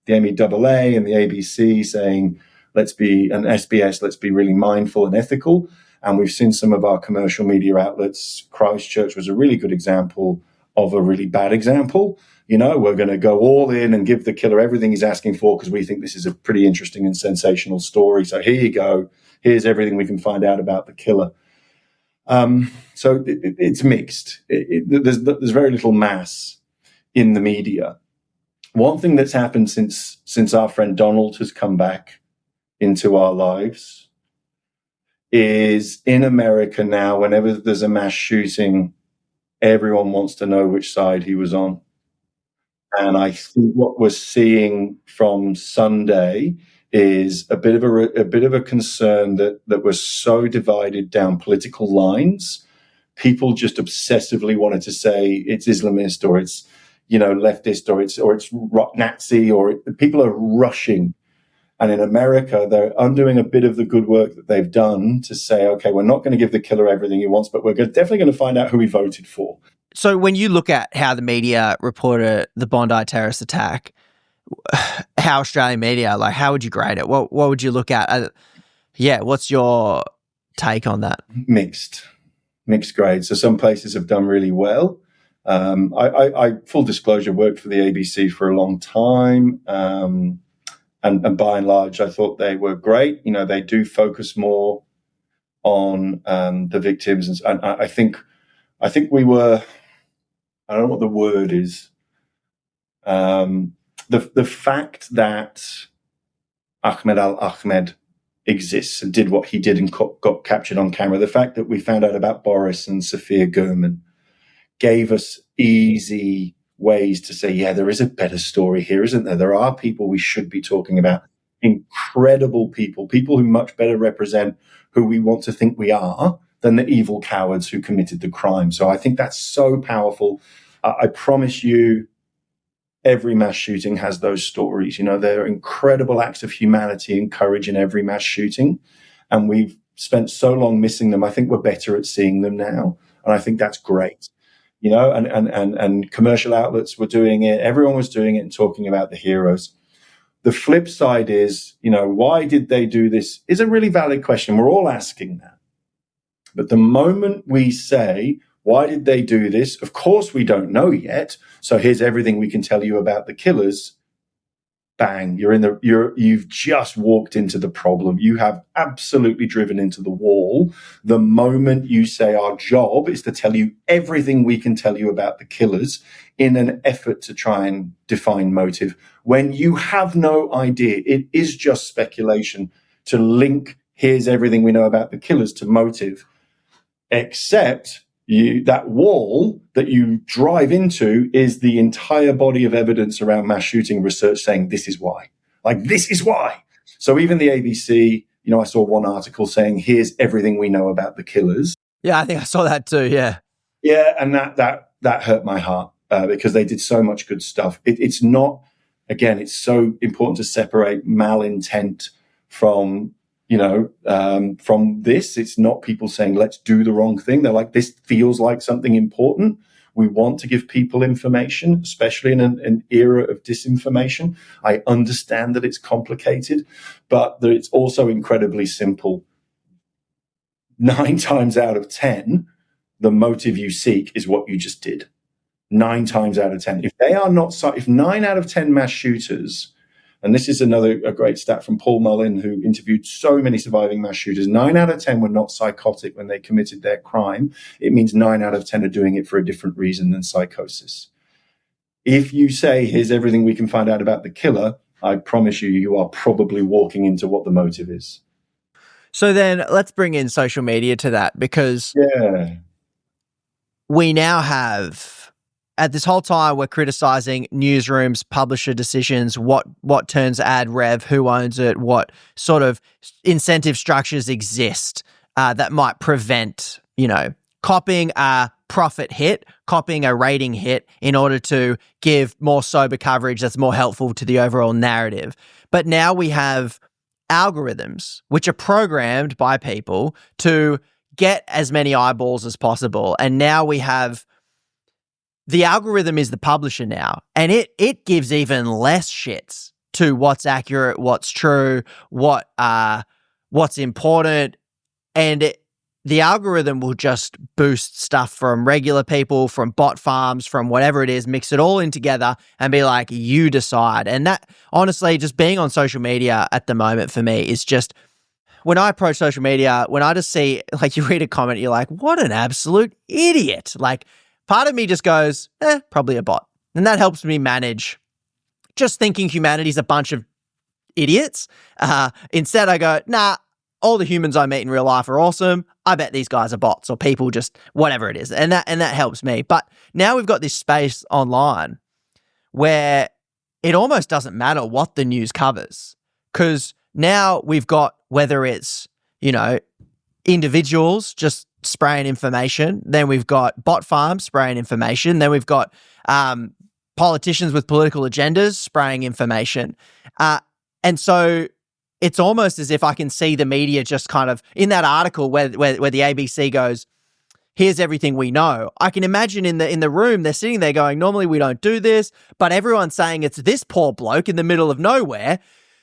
the MEAA and the ABC saying, let's be really mindful and ethical. And we've seen some of our commercial media outlets. Christchurch was a really good example of a really bad example. You know, we're going to go all in and give the killer everything he's asking for because we think this is a pretty interesting and sensational story. So here you go. Here's everything we can find out about the killer. So it's mixed. There's very little mass in the media. One thing that's happened since our friend Donald has come back into our lives is in America now, whenever there's a mass shooting, everyone wants to know which side he was on. And I think what we're seeing from Sunday is a bit of a concern that we're so divided down political lines. People just obsessively wanted to say it's Islamist or it's, you know, leftist or it's Nazi, or people are rushing. And in America, they're undoing a bit of the good work that they've done to say, okay, we're not going to give the killer everything he wants, but we're definitely going to find out who he voted for. So when you look at how the media reported the Bondi terrorist attack, how Australian media, like, how would you grade it? What would you look at? What's your take on that? Mixed grades. So some places have done really well. I full disclosure, worked for the ABC for a long time. And by and large, I thought they were great. You know, they do focus more on the victims. And I think we were, I don't know what the word is. The fact that Ahmed al-Ahmed exists and did what he did and got captured on camera, the fact that we found out about Boris and Sophia Gurman gave us easy ways to say, yeah, there is a better story here, isn't there? There are people we should be talking about, incredible people who much better represent who we want to think we are than the evil cowards who committed the crime. So I think that's so powerful. I promise you, every mass shooting has those stories. You know, there are incredible acts of humanity and courage in every mass shooting, and we've spent so long missing them. I think we're better at seeing them now, and I think that's great. You know, and commercial outlets were doing it. Everyone was doing it and talking about the heroes. The flip side is, you know, why did they do this is a really valid question. We're all asking that. But the moment we say, why did they do this? Of course, we don't know yet. So here's everything we can tell you about the killers. Bang, you've just walked into the problem. You have absolutely driven into the wall. The moment you say our job is to tell you everything we can tell you about the killers in an effort to try and define motive, when you have no idea, it is just speculation to link here's everything we know about the killers to motive, except that wall that you drive into is the entire body of evidence around mass shooting research saying this is why. Like, this is why. So even the ABC, you know, I saw one article saying, here's everything we know about the killers. Yeah, I think I saw that too, yeah. Yeah, and that hurt my heart because they did so much good stuff. It's not, again, it's so important to separate malintent from, you know, from this. It's not people saying, let's do the wrong thing. They're like, this feels like something important. We want to give people information, especially in an era of disinformation. I understand that it's complicated, but that it's also incredibly simple. 9 times out of 10, the motive you seek is what you just did. 9 times out of 10. If 9 out of 10 mass shooters And this is a great stat from Paul Mullin, who interviewed so many surviving mass shooters. 9 out of 10 were not psychotic when they committed their crime. It means 9 out of 10 are doing it for a different reason than psychosis. If you say, here's everything we can find out about the killer, I promise you, you are probably walking into what the motive is. So then let's bring in social media to that, because we now have, at this whole time, we're criticizing newsrooms, publisher decisions, what turns ad rev, who owns it, what sort of incentive structures exist that might prevent, copying a profit hit, copying a rating hit in order to give more sober coverage that's more helpful to the overall narrative. But now we have algorithms which are programmed by people to get as many eyeballs as possible. And now we have the algorithm is the publisher now, and it gives even less shits to what's accurate, what's true, what's important, and the algorithm will just boost stuff from regular people, from bot farms, from whatever it is, mix it all in together and be like, you decide. And that, honestly, just being on social media at the moment for me is just, when I approach social media, when I just see, like, you read a comment, you're like, what an absolute idiot. Like, part of me just goes, probably a bot. And that helps me manage just thinking humanity's a bunch of idiots. Instead, I go, nah, all the humans I meet in real life are awesome. I bet these guys are bots or people, just whatever it is. And that helps me. But now we've got this space online where it almost doesn't matter what the news covers, because now we've got, whether it's, individuals just spraying information, then we've got bot farms spraying information, then we've got politicians with political agendas spraying information. And so it's almost as if I can see the media just kind of, in that article where the ABC goes, here's everything we know. I can imagine in the room, they're sitting there going, normally we don't do this, but everyone's saying it's this poor bloke in the middle of nowhere.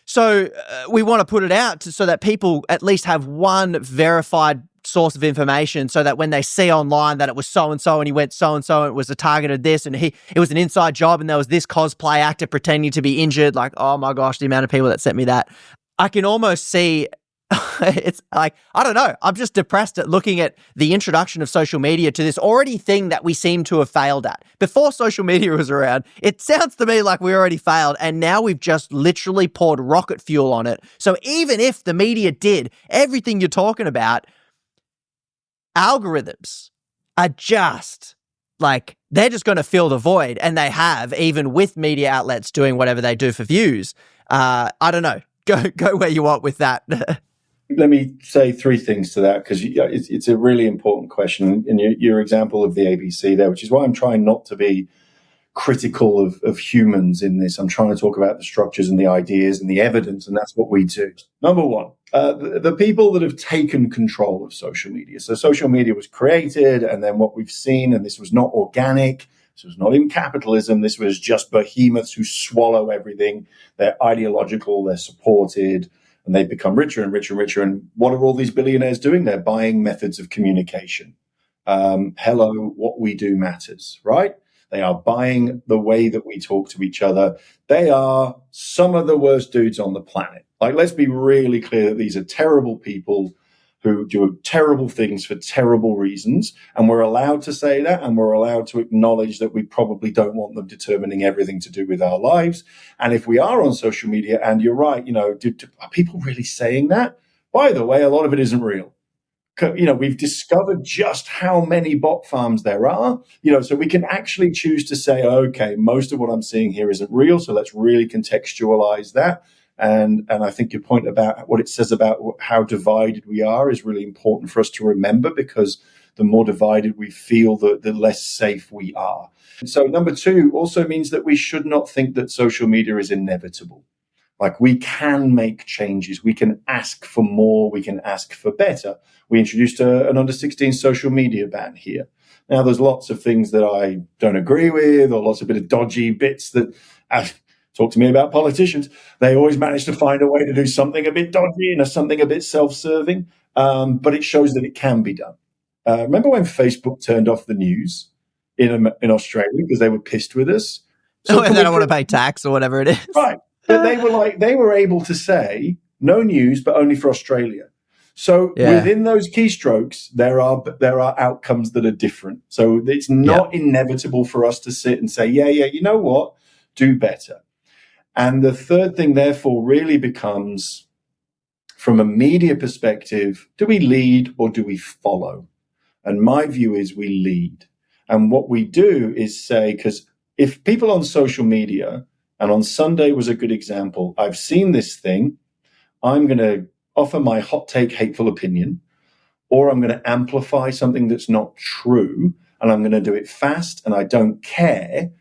So we want to put it out so that people at least have one verified source of information, so that when they see online that it was so-and-so and he went so-and-so and it was a target of this and it was an inside job and there was this cosplay actor pretending to be injured, like, oh my gosh, the amount of people that sent me that. I can almost see, it's like, I don't know, I'm just depressed at looking at the introduction of social media to this already thing that we seem to have failed at. Before social media was around, it sounds to me like we already failed, and now we've just literally poured rocket fuel on it. So even if the media did everything you're talking about, algorithms are just like, they're just going to fill the void, and they have, even with media outlets doing whatever they do for views. I don't know. Go where you want with that. Let me say 3 things to that, because it's a really important question. And your example of the ABC there, which is why I'm trying not to be critical of humans in this. I'm trying to talk about the structures and the ideas and the evidence, and that's what we do. Number one, the people that have taken control of social media. So social media was created, and then what we've seen, and this was not organic, this was not in capitalism, this was just behemoths who swallow everything. They're ideological, they're supported, and they become richer and richer and richer. And what are all these billionaires doing? They're buying methods of communication. Hello, what we do matters, right? They are buying the way that we talk to each other. They are some of the worst dudes on the planet. Like, let's be really clear that these are terrible people who do terrible things for terrible reasons. And we're allowed to say that, and we're allowed to acknowledge that we probably don't want them determining everything to do with our lives. And if we are on social media, and you're right, are people really saying that? By the way, a lot of it isn't real. We've discovered just how many bot farms there are, so we can actually choose to say, okay, most of what I'm seeing here isn't real, so let's really contextualize that. And I think your point about what it says about how divided we are is really important for us to remember, because the more divided we feel, the less safe we are. So number 2 also means that we should not think that social media is inevitable. Like, we can make changes. We can ask for more. We can ask for better. We introduced an under-16 social media ban here. Now, there's lots of things that I don't agree with, or lots of bit of dodgy bits that talk to me about politicians. They always manage to find a way to do something a bit dodgy and something a bit self-serving. But it shows that it can be done. Remember when Facebook turned off the news in Australia because they were pissed with us? So and they don't want to pay tax or whatever it is. Right. But they were able to say no news, but only for Australia. So within those keystrokes, there are outcomes that are different. So it's not inevitable for us to sit and say, yeah, you know what, do better. And the third thing, therefore, really becomes, from a media perspective, do we lead or do we follow? And my view is we lead. And what we do is say, because if people on social media, and on Sunday was a good example, I've seen this thing, I'm going to offer my hot take, hateful opinion, or I'm going to amplify something that's not true, and I'm going to do it fast, and I don't care.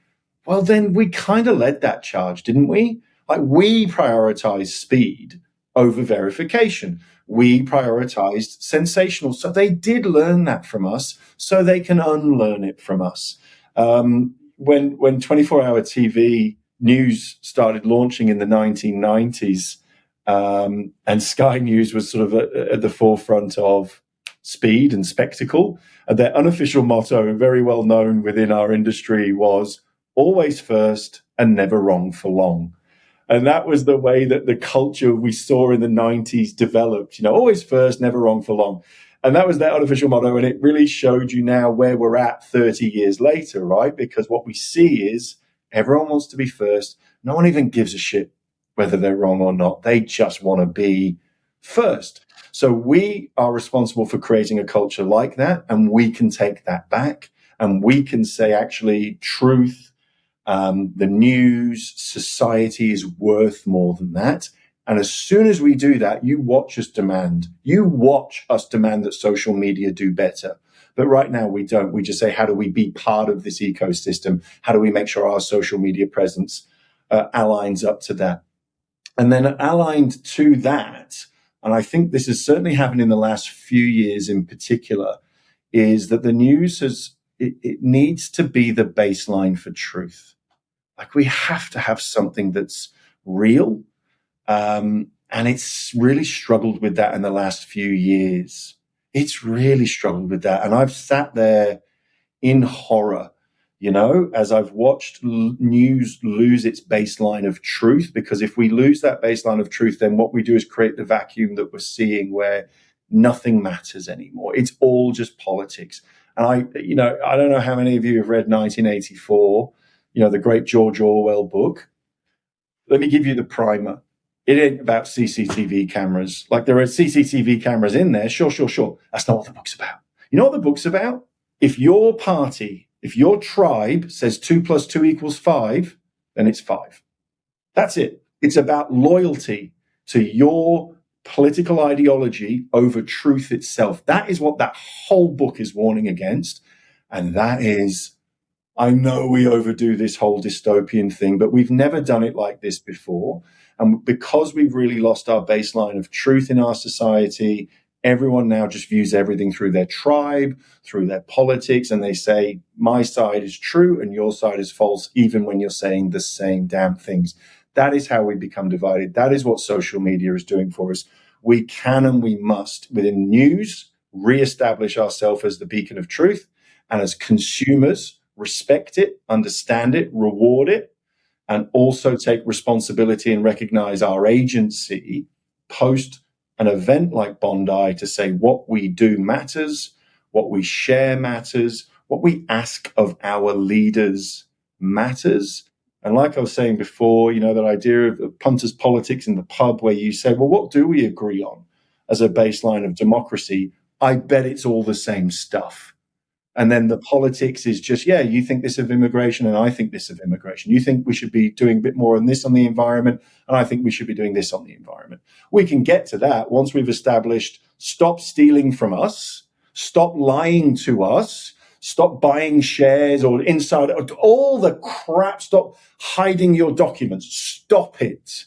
Well, then we kind of led that charge, didn't we? Like, we prioritized speed over verification. We prioritized sensational. So they did learn that from us, so they can unlearn it from us. When 24-hour TV news started launching in the 1990s, and Sky News was sort of at the forefront of speed and spectacle, and their unofficial motto, very well known within our industry, was always first and never wrong for long. And that was the way that the culture we saw in the 90s developed, always first, never wrong for long. And that was their unofficial motto. And it really showed you now where we're at 30 years later, right? Because what we see is everyone wants to be first. No one even gives a shit whether they're wrong or not. They just want to be first. So we are responsible for creating a culture like that. And we can take that back. And we can say, actually, truth, the news, society is worth more than that. And as soon as we do that, you watch us demand that social media do better. But right now we don't. We just say, how do we be part of this ecosystem? How do we make sure our social media presence aligns up to that? And then aligned to that, and I think this has certainly happened in the last few years in particular, is that the news it needs to be the baseline for truth. Like, we have to have something that's real. And it's really struggled with that in the last few years. It's really struggled with that. And I've sat there in horror, as I've watched news lose its baseline of truth. Because if we lose that baseline of truth, then what we do is create the vacuum that we're seeing where nothing matters anymore. It's all just politics. And I don't know how many of you have read 1984, the great George Orwell book. Let me give you the primer. It ain't about CCTV cameras. Like, there are CCTV cameras in there. Sure. That's not what the book's about. You know what the book's about? If your party, if your tribe says 2 + 2 = 5, then it's 5. That's it. It's about loyalty to your political ideology over truth itself. That is what that whole book is warning against. And that is, I know we overdo this whole dystopian thing, but we've never done it like this before. And because we've really lost our baseline of truth in our society, everyone now just views everything through their tribe, through their politics, and they say, my side is true and your side is false, even when you're saying the same damn things. That is how we become divided. That is what social media is doing for us. We can and we must, within news, reestablish ourselves as the beacon of truth, and as consumers, respect it, understand it, reward it, and also take responsibility and recognize our agency post an event like Bondi to say what we do matters, what we share matters, what we ask of our leaders matters. And like I was saying before, that idea of punters politics in the pub, where you say, well, what do we agree on as a baseline of democracy? I bet it's all the same stuff. And then the politics is just, you think this of immigration and I think this of immigration. You think we should be doing a bit more on this on the environment, and I think we should be doing this on the environment. We can get to that once we've established, stop stealing from us, stop lying to us, stop buying shares or inside, all the crap, stop hiding your documents, stop it.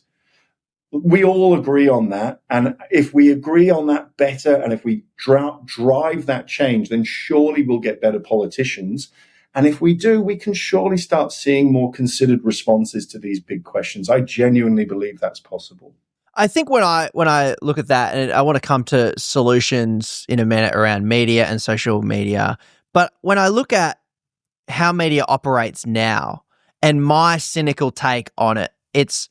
We all agree on that. And if we agree on that better, and if we drive that change, then surely we'll get better politicians. And if we do, we can surely start seeing more considered responses to these big questions. I genuinely believe that's possible. I think when I look at that, and I want to come to solutions in a minute around media and social media, but when I look at how media operates now and my cynical take on it, it's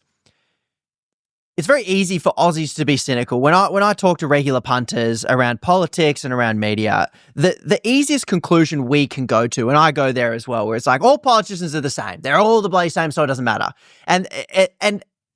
it's very easy for Aussies to be cynical. When I talk to regular punters around politics and around media, the easiest conclusion we can go to, and I go there as well, where it's like all politicians are the same. They're all the bloody same, so it doesn't matter. And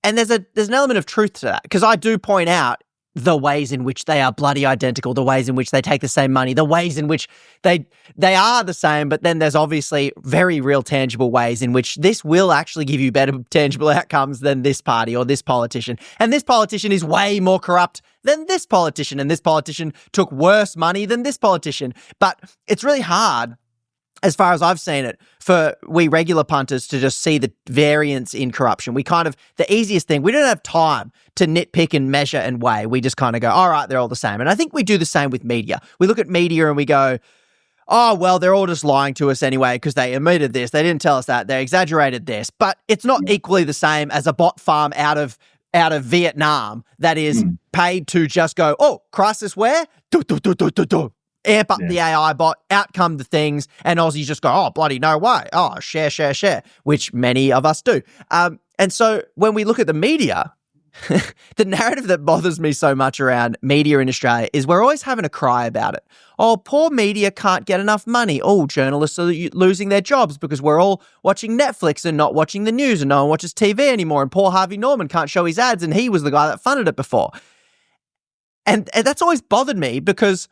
there's an element of truth to that, because I do point out the ways in which they are bloody identical, the ways in which they take the same money, the ways in which they are the same, but then there's obviously very real tangible ways in which this will actually give you better tangible outcomes than this party or this politician. And this politician is way more corrupt than this politician, and this politician took worse money than this politician. But it's really hard, as far as I've seen it, for we regular punters to just see the variance in corruption. The easiest thing, we don't have time to nitpick and measure and weigh. We just kind of go, all right, they're all the same. And I think we do the same with media. We look at media and we go, oh, well, they're all just lying to us anyway because they omitted this, they didn't tell us that, they exaggerated this. But it's not equally the same as a bot farm out of Vietnam that is paid to just go, oh, crisis where? Amp up the AI bot, out come the things, and Aussies just go, oh, bloody no way. Oh, share, which many of us do. And so when we look at the media, the narrative that bothers me so much around media in Australia is we're always having a cry about it. Oh, poor media can't get enough money. Oh, journalists are losing their jobs because we're all watching Netflix and not watching the news, and no one watches TV anymore, and poor Harvey Norman can't show his ads, and he was the guy that funded it before. And that's always bothered me because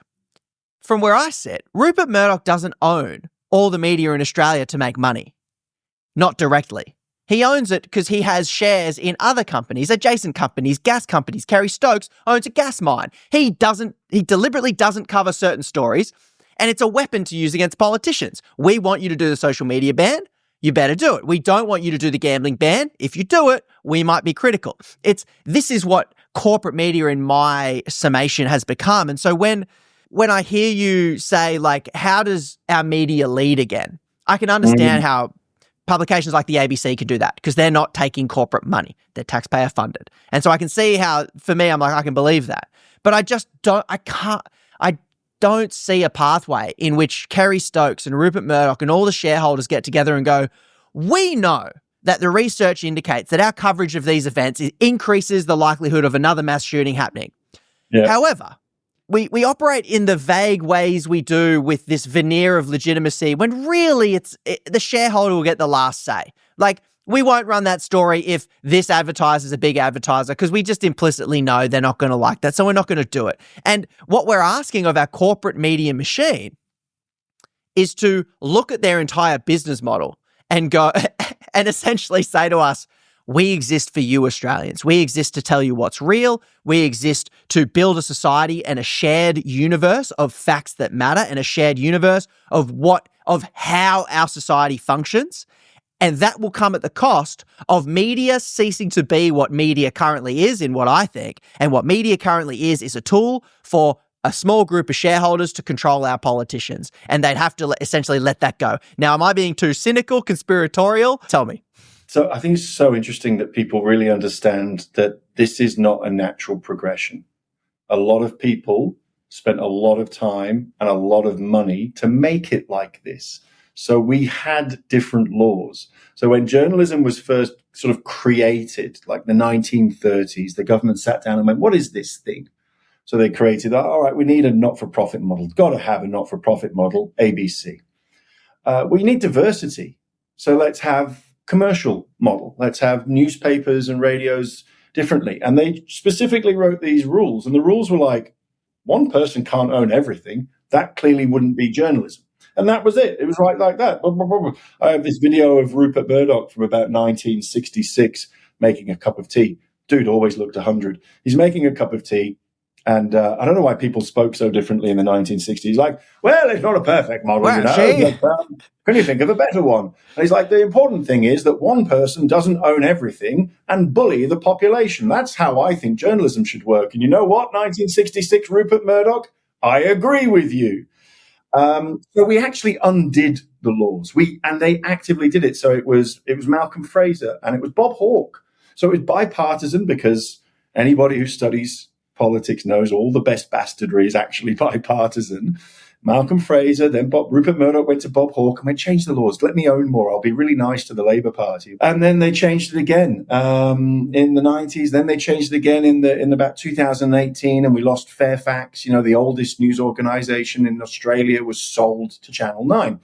from where I sit, Rupert Murdoch doesn't own all the media in Australia to make money. Not directly. He owns it because he has shares in other companies, adjacent companies, gas companies. Kerry Stokes owns a gas mine. He deliberately doesn't cover certain stories, and it's a weapon to use against politicians. We want you to do the social media ban. You better do it. We don't want you to do the gambling ban. If you do it, we might be critical. This is what corporate media, in my summation, has become. And so when I hear you say, like, how does our media lead again? I can understand how publications like the ABC could do that because they're not taking corporate money. They're taxpayer funded. And so I can see how, for me, I'm like, I can believe that. But I don't see a pathway in which Kerry Stokes and Rupert Murdoch and all the shareholders get together and go, we know that the research indicates that our coverage of these events increases the likelihood of another mass shooting happening. Yeah. However, we operate in the vague ways we do with this veneer of legitimacy when really the shareholder will get the last say. Like, we won't run that story if this advertiser's a big advertiser because we just implicitly know they're not going to like that, so we're not going to do it. And what we're asking of our corporate media machine is to look at their entire business model and go and essentially say to us, we exist for you Australians. We exist to tell you what's real. We exist to build a society and a shared universe of facts that matter and a shared universe of how our society functions. And that will come at the cost of media ceasing to be what media currently is, in what I think. And what media currently is a tool for a small group of shareholders to control our politicians. And they'd have to essentially let that go. Now, am I being too cynical, conspiratorial? Tell me. So I think it's so interesting that people really understand that this is not a natural progression. A lot of people spent a lot of time and a lot of money to make it like this. So we had different laws. So when journalism was first sort of created, like the 1930s, the government sat down and went, what is this thing? So they created, all right, we need a not-for-profit model. Got to have a not-for-profit model, ABC. We need diversity. So let's have commercial model. Let's have newspapers and radios differently. And they specifically wrote these rules. And the rules were like, one person can't own everything. That clearly wouldn't be journalism. And that was it. It was right like that. I have this video of Rupert Murdoch from about 1966 making a cup of tea. Dude always looked 100. He's making a cup of tea. And I don't know why people spoke so differently in the 1960s. Like, well, it's not a perfect model, well, you know. But, can you think of a better one? And he's like, the important thing is that one person doesn't own everything and bully the population. That's how I think journalism should work. And you know what, 1966 Rupert Murdoch? I agree with you. So we actually undid the laws. And they actively did it. So it was Malcolm Fraser and it was Bob Hawke. So it was bipartisan because anybody who studies politics knows all the best bastardry is actually bipartisan. Malcolm Fraser, then Rupert Murdoch went to Bob Hawke and went, change the laws, let me own more, I'll be really nice to the Labour Party. And then they changed it again in the 90s. Then they changed it again in about 2018, and we lost Fairfax. The oldest news organisation in Australia was sold to Channel 9.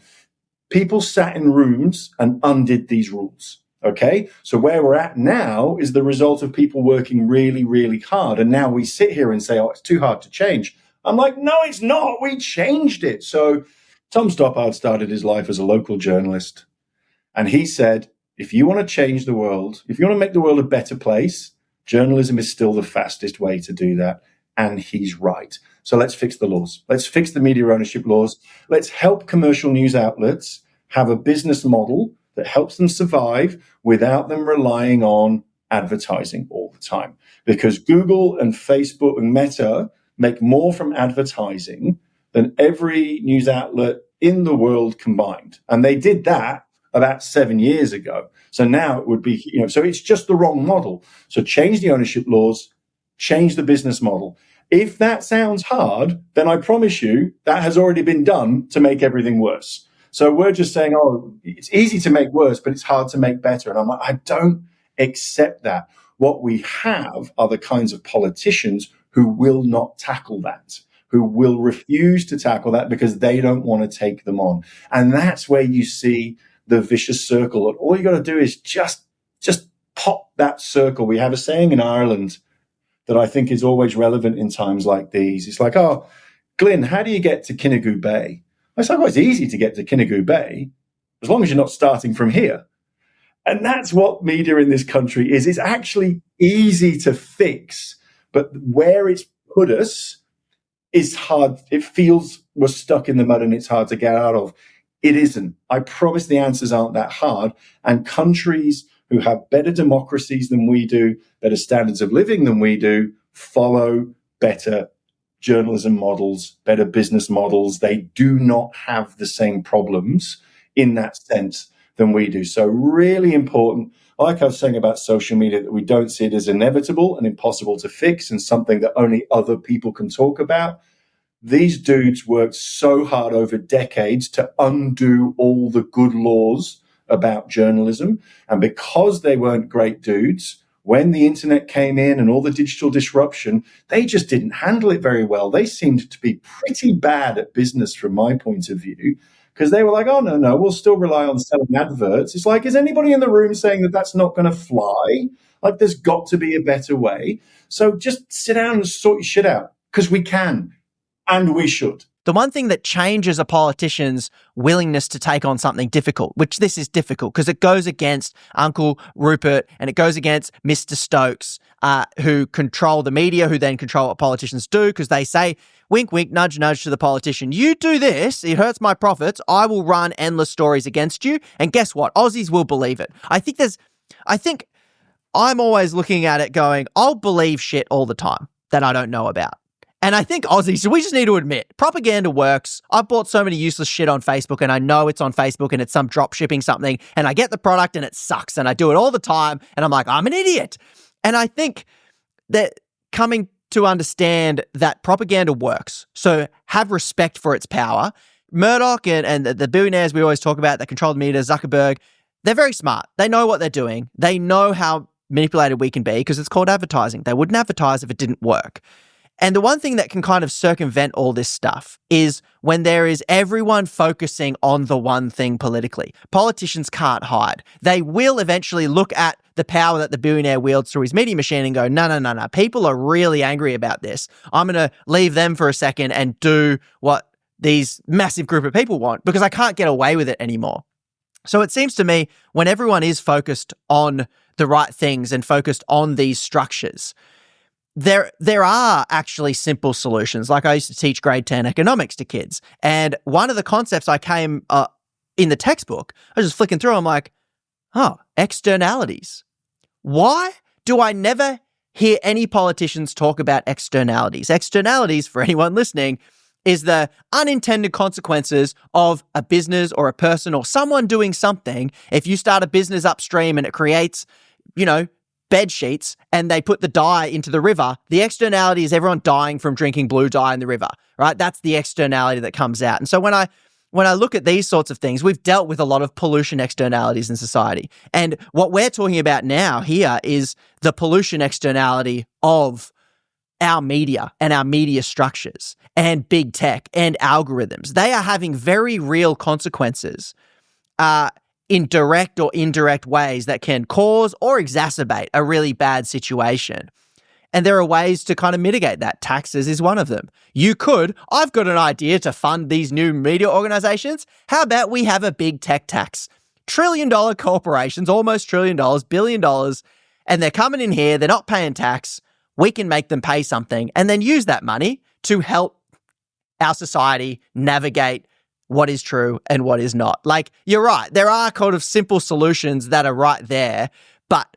People sat in rooms and undid these rules. Okay, so where we're at now is the result of people working really, really hard. And now we sit here and say, oh, it's too hard to change. I'm like, no, it's not. We changed it. So Tom Stoppard started his life as a local journalist. And he said, if you want to change the world, if you want to make the world a better place, journalism is still the fastest way to do that. And he's right. So let's fix the laws. Let's fix the media ownership laws. Let's help commercial news outlets have a business model that helps them survive without them relying on advertising all the time. Because Google and Facebook and Meta make more from advertising than every news outlet in the world combined. And they did that about 7 years ago. So now it would be, so it's just the wrong model. So change the ownership laws, change the business model. If that sounds hard, then I promise you that has already been done to make everything worse. So we're just saying, oh, it's easy to make worse, but it's hard to make better. And I'm like, I don't accept that. What we have are the kinds of politicians who will not tackle that, who will refuse to tackle that because they don't want to take them on. And that's where you see the vicious circle. And all you got to do is just pop that circle. We have a saying in Ireland that I think is always relevant in times like these. It's like, oh, Glynn, how do you get to Kinnegoo Bay? It's like, well, it's easy to get to Kinnegoo Bay as long as you're not starting from here. And that's what media in this country is. It's actually easy to fix, but where it's put us is hard. It feels we're stuck in the mud and it's hard to get out of. It isn't. I promise the answers aren't that hard. And countries who have better democracies than we do, better standards of living than we do, follow better journalism models, better business models. They do not have the same problems in that sense than we do. So really important, like I was saying about social media, that we don't see it as inevitable and impossible to fix and something that only other people can talk about. These dudes worked so hard over decades to undo all the good laws about journalism. And because they weren't great dudes, when the internet came in and all the digital disruption, they just didn't handle it very well. They seemed to be pretty bad at business from my point of view, because they were like, oh, no, we'll still rely on selling adverts. It's like, is anybody in the room saying that that's not going to fly? Like, there's got to be a better way. So just sit down and sort your shit out, because we can and we should. The one thing that changes a politician's willingness to take on something difficult, which this is difficult because it goes against Uncle Rupert and it goes against Mr. Stokes, who control the media, who then control what politicians do, because they say, wink, wink, nudge, nudge to the politician. You do this, it hurts my profits. I will run endless stories against you. And guess what? Aussies will believe it. I think I'm always looking at it going, I'll believe shit all the time that I don't know about. And I think Aussies, we just need to admit, propaganda works. I've bought so many useless shit on Facebook and I know it's on Facebook and it's some drop shipping something and I get the product and it sucks and I do it all the time and I'm like, I'm an idiot. And I think that coming to understand that propaganda works, so have respect for its power. Murdoch and the billionaires we always talk about that control the media, Zuckerberg, they're very smart. They know what they're doing. They know how manipulated we can be because it's called advertising. They wouldn't advertise if it didn't work. And the one thing that can kind of circumvent all this stuff is when there is everyone focusing on the one thing politically. Politicians can't hide. They will eventually look at the power that the billionaire wields through his media machine and go, no. People are really angry about this. I'm going to leave them for a second and do what these massive group of people want because I can't get away with it anymore. So it seems to me when everyone is focused on the right things and focused on these structures, there are actually simple solutions. Like I used to teach grade 10 economics to kids. And one of the concepts I came in the textbook, I was just flicking through, I'm like, externalities. Why do I never hear any politicians talk about externalities? Externalities, for anyone listening, is the unintended consequences of a business or a person or someone doing something. If you start a business upstream and it creates, bed sheets and they put the dye into the river, the externality is everyone dying from drinking blue dye in the river, right? That's the externality that comes out. And so when I look at these sorts of things, we've dealt with a lot of pollution externalities in society. And what we're talking about now here is the pollution externality of our media and our media structures and big tech and algorithms. They are having very real consequences in direct or indirect ways that can cause or exacerbate a really bad situation. And there are ways to kind of mitigate that. Taxes is one of them. I've got an idea to fund these new media organizations. How about we have a big tech tax? $1 trillion corporations, almost $1 trillion, $1 billion, and they're coming in here, they're not paying tax. We can make them pay something and then use that money to help our society navigate what is true and what is not. Like, you're right. There are kind of simple solutions that are right there, but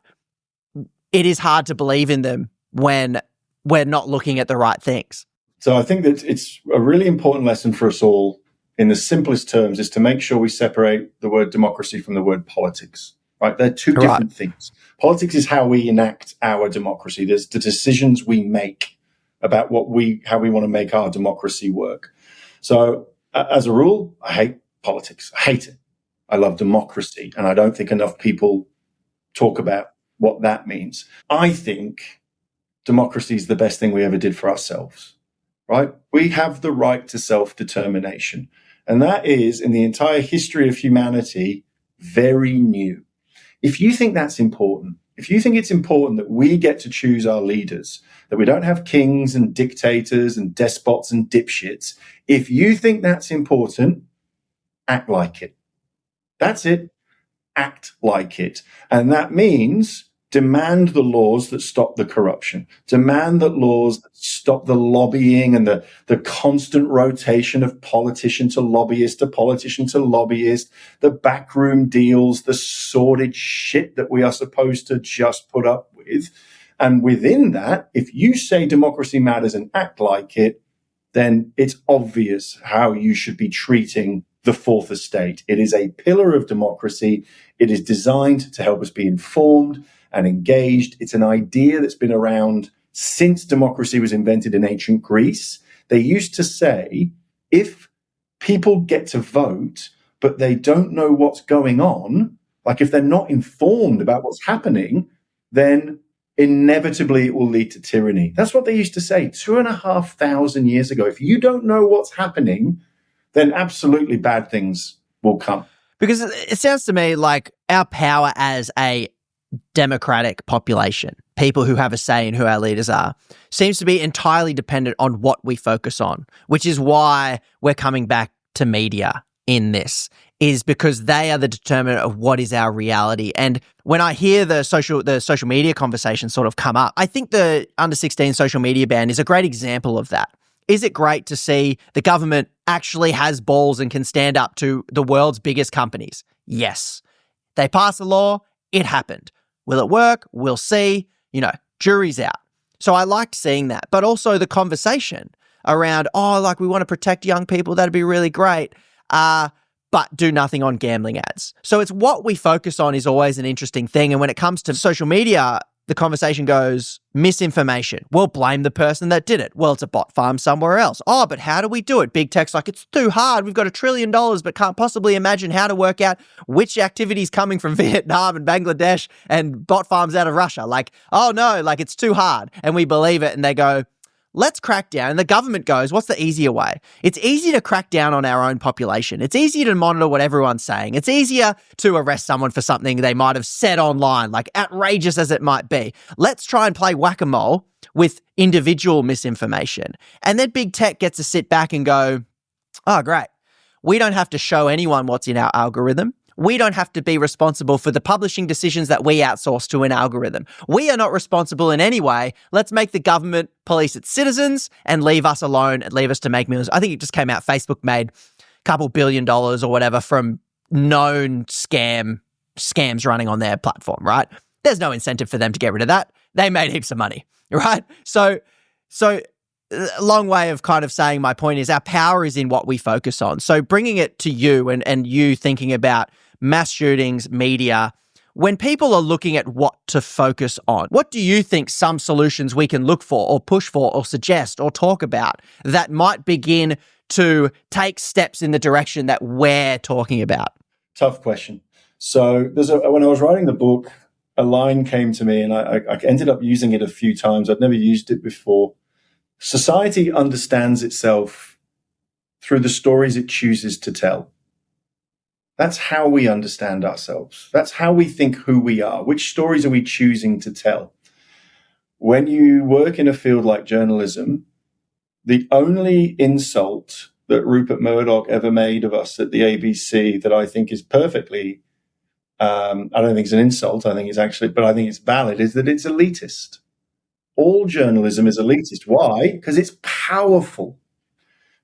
it is hard to believe in them when we're not looking at the right things. So I think that it's a really important lesson for us all, in the simplest terms, is to make sure we separate the word democracy from the word politics, right? They're two different things. Politics is how we enact our democracy. There's the decisions we make about how we want to make our democracy work. So as a rule, I hate politics. I hate it. I love democracy. And I don't think enough people talk about what that means. I think democracy is the best thing we ever did for ourselves, right? We have the right to self-determination. And that is, in the entire history of humanity, very new. If you think that's important, if you think it's important that we get to choose our leaders, that we don't have kings and dictators and despots and dipshits, if you think that's important, act like it. That's it. Act like it. And that means demand the laws that stop the corruption. Demand the laws that stop the lobbying and the constant rotation of politician to lobbyist to politician to lobbyist, the backroom deals, the sordid shit that we are supposed to just put up with. And within that, if you say democracy matters and act like it, then it's obvious how you should be treating the fourth estate. It is a pillar of democracy. It is designed to help us be informed and engaged. It's an idea that's been around since democracy was invented in ancient Greece. They used to say, if people get to vote, but they don't know what's going on, like if they're not informed about what's happening, then inevitably it will lead to tyranny. That's what they used to say 2,500 years ago. If you don't know what's happening, then absolutely bad things will come. Because it sounds to me like our power as a democratic population, people who have a say in who our leaders are, seems to be entirely dependent on what we focus on, which is why we're coming back to media in this, is because they are the determinant of what is our reality. And when I hear the social media conversation sort of come up, I think the under 16 social media ban is a great example of that. Is it great to see the government actually has balls and can stand up to the world's biggest companies? Yes. They pass a law, it happened. Will it work? We'll see. Jury's out. So I liked seeing that. But also the conversation around, we want to protect young people, that'd be really great, but do nothing on gambling ads. So it's what we focus on is always an interesting thing. And when it comes to social media, the conversation goes, misinformation. We'll blame the person that did it. Well, it's a bot farm somewhere else. Oh, but how do we do it? Big tech's like, it's too hard. We've got $1 trillion, but can't possibly imagine how to work out which activities coming from Vietnam and Bangladesh and bot farms out of Russia. Like, oh no, it's too hard. And we believe it. And they go, let's crack down. And the government goes, what's the easier way? It's easy to crack down on our own population. It's easier to monitor what everyone's saying. It's easier to arrest someone for something they might have said online, like outrageous as it might be. Let's try and play whack-a-mole with individual misinformation. And then big tech gets to sit back and go, oh, great. We don't have to show anyone what's in our algorithm. We don't have to be responsible for the publishing decisions that we outsource to an algorithm. We are not responsible in any way. Let's make the government police its citizens and leave us alone and leave us to make millions. I think it just came out, Facebook made a couple $1 billion or whatever from known scams running on their platform, right? There's no incentive for them to get rid of that. They made heaps of money, right? So a long way of kind of saying my point is our power is in what we focus on. So bringing it to you and you thinking about mass shootings, media, when people are looking at what to focus on, what do you think some solutions we can look for or push for or suggest or talk about that might begin to take steps in the direction that we're talking about? Tough question. So when I was writing the book, a line came to me and I ended up using it a few times. I'd never used it before. Society understands itself through the stories it chooses to tell. That's how we understand ourselves. That's how we think who we are. Which stories are we choosing to tell? When you work in a field like journalism, the only insult that Rupert Murdoch ever made of us at the ABC that I think is perfectly, I don't think it's an insult, I think it's valid, is that it's elitist. All journalism is elitist. Why? Because it's powerful.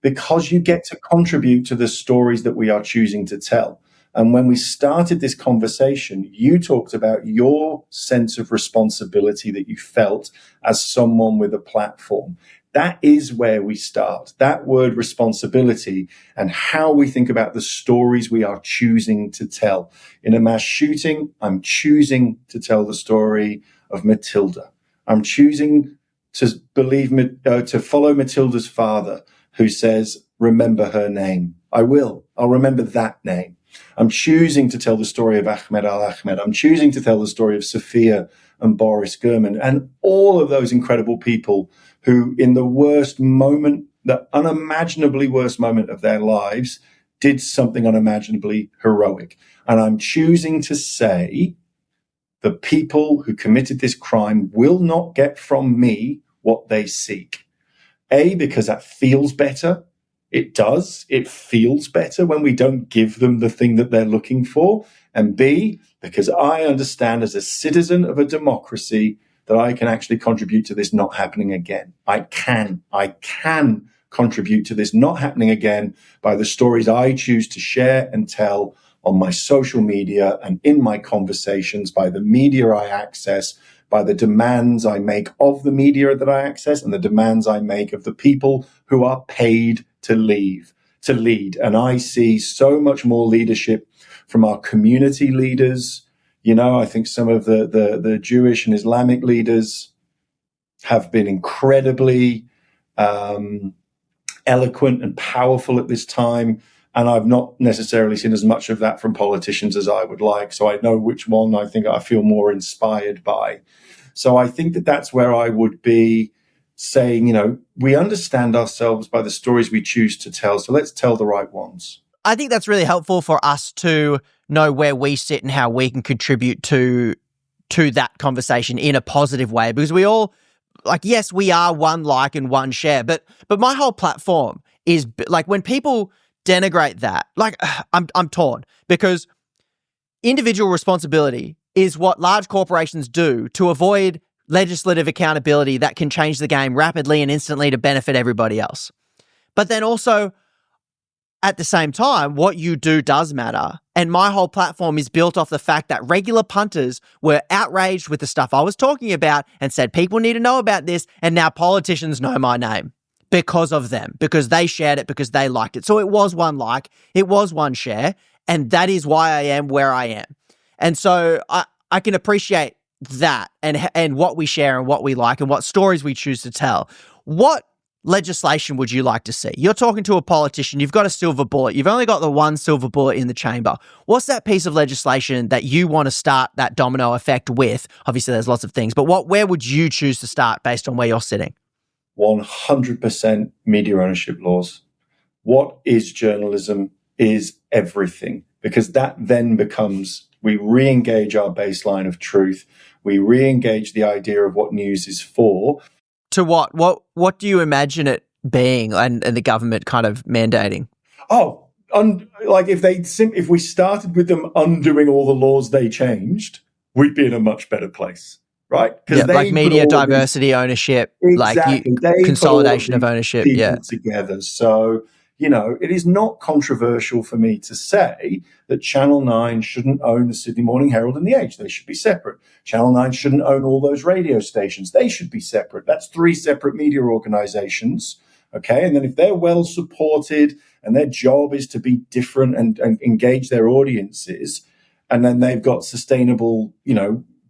Because you get to contribute to the stories that we are choosing to tell. And when we started this conversation, you talked about your sense of responsibility that you felt as someone with a platform. That is where we start. That word responsibility and how we think about the stories we are choosing to tell. In a mass shooting, I'm choosing to tell the story of Matilda. I'm choosing to follow Matilda's father, who says, remember her name. I will. I'll remember that name. I'm choosing to tell the story of Ahmed al-Ahmed. I'm choosing to tell the story of Sophia and Boris Gurman and all of those incredible people who, in the worst moment, the unimaginably worst moment of their lives, did something unimaginably heroic. And I'm choosing to say the people who committed this crime will not get from me what they seek. A, because that feels better. It does. It feels better when we don't give them the thing that they're looking for. And B, because I understand as a citizen of a democracy that I can actually contribute to this not happening again. I can contribute to this not happening again by the stories I choose to share and tell on my social media and in my conversations, by the media I access, by the demands I make of the media that I access and the demands I make of the people who are paid to lead. And I see so much more leadership from our community leaders. You know, I think some of the Jewish and Islamic leaders have been incredibly eloquent and powerful at this time. And I've not necessarily seen as much of that from politicians as I would like. So I know which one I think I feel more inspired by. So I think that that's where I would be saying, you know, we understand ourselves by the stories we choose to tell. So let's tell the right ones. I think that's really helpful for us to know where we sit and how we can contribute to that conversation in a positive way, because we all, like, yes, we are one like and one share, but my whole platform is like, when people denigrate that, like, I'm torn, because individual responsibility is what large corporations do to avoid legislative accountability that can change the game rapidly and instantly to benefit everybody else. But then also, at the same time, what you do does matter. And my whole platform is built off the fact that regular punters were outraged with the stuff I was talking about and said, people need to know about this. And now politicians know my name because of them, because they shared it, because they liked it. So it was one like, it was one share. And that is why I am where I am. And so I can appreciate that and what we share and what we like and what stories we choose to tell. What legislation would you like to see? You're talking to a politician, you've got a silver bullet, you've only got the one silver bullet in the chamber. What's that piece of legislation that you want to start that domino effect with? Obviously, there's lots of things, but where would you choose to start based on where you're sitting? 100% media ownership laws. What is journalism is everything, because that then becomes, we re-engage our baseline of truth. We re-engage the idea of what news is for. To what? What do you imagine it being, and the government kind of mandating? Oh, like if we started with them undoing all the laws they changed, we'd be in a much better place, right? Yeah, like media diversity, ownership, exactly. like consolidation of ownership. Yeah, together. So, you know, it is not controversial for me to say that Channel 9 shouldn't own the Sydney Morning Herald and The Age. They should be separate. Channel 9 shouldn't own all those radio stations. They should be separate. That's 3 separate media organizations. Okay. And then if they're well supported and their job is to be different and engage their audiences, and then they've got sustainable,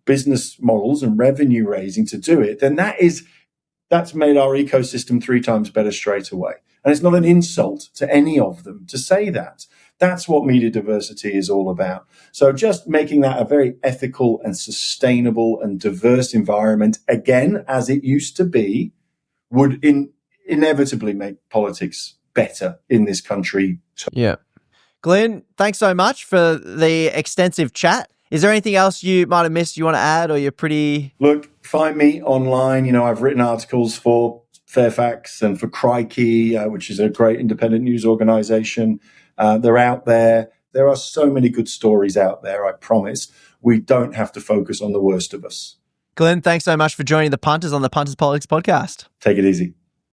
business models and revenue raising to do it, then that's made our ecosystem 3 times better straight away. And it's not an insult to any of them to say that. That's what media diversity is all about. So just making that a very ethical and sustainable and diverse environment, again, as it used to be, would inevitably make politics better in this country. Yeah. Glynn, thanks so much for the extensive chat. Is there anything else you might have missed you want to add, or you're pretty... Look, find me online. I've written articles for Fairfax and for Crikey, which is a great independent news organization. They're out there. There are so many good stories out there, I promise. We don't have to focus on the worst of us. Glynn, thanks so much for joining the Punters on the Punters Politics podcast. Take it easy.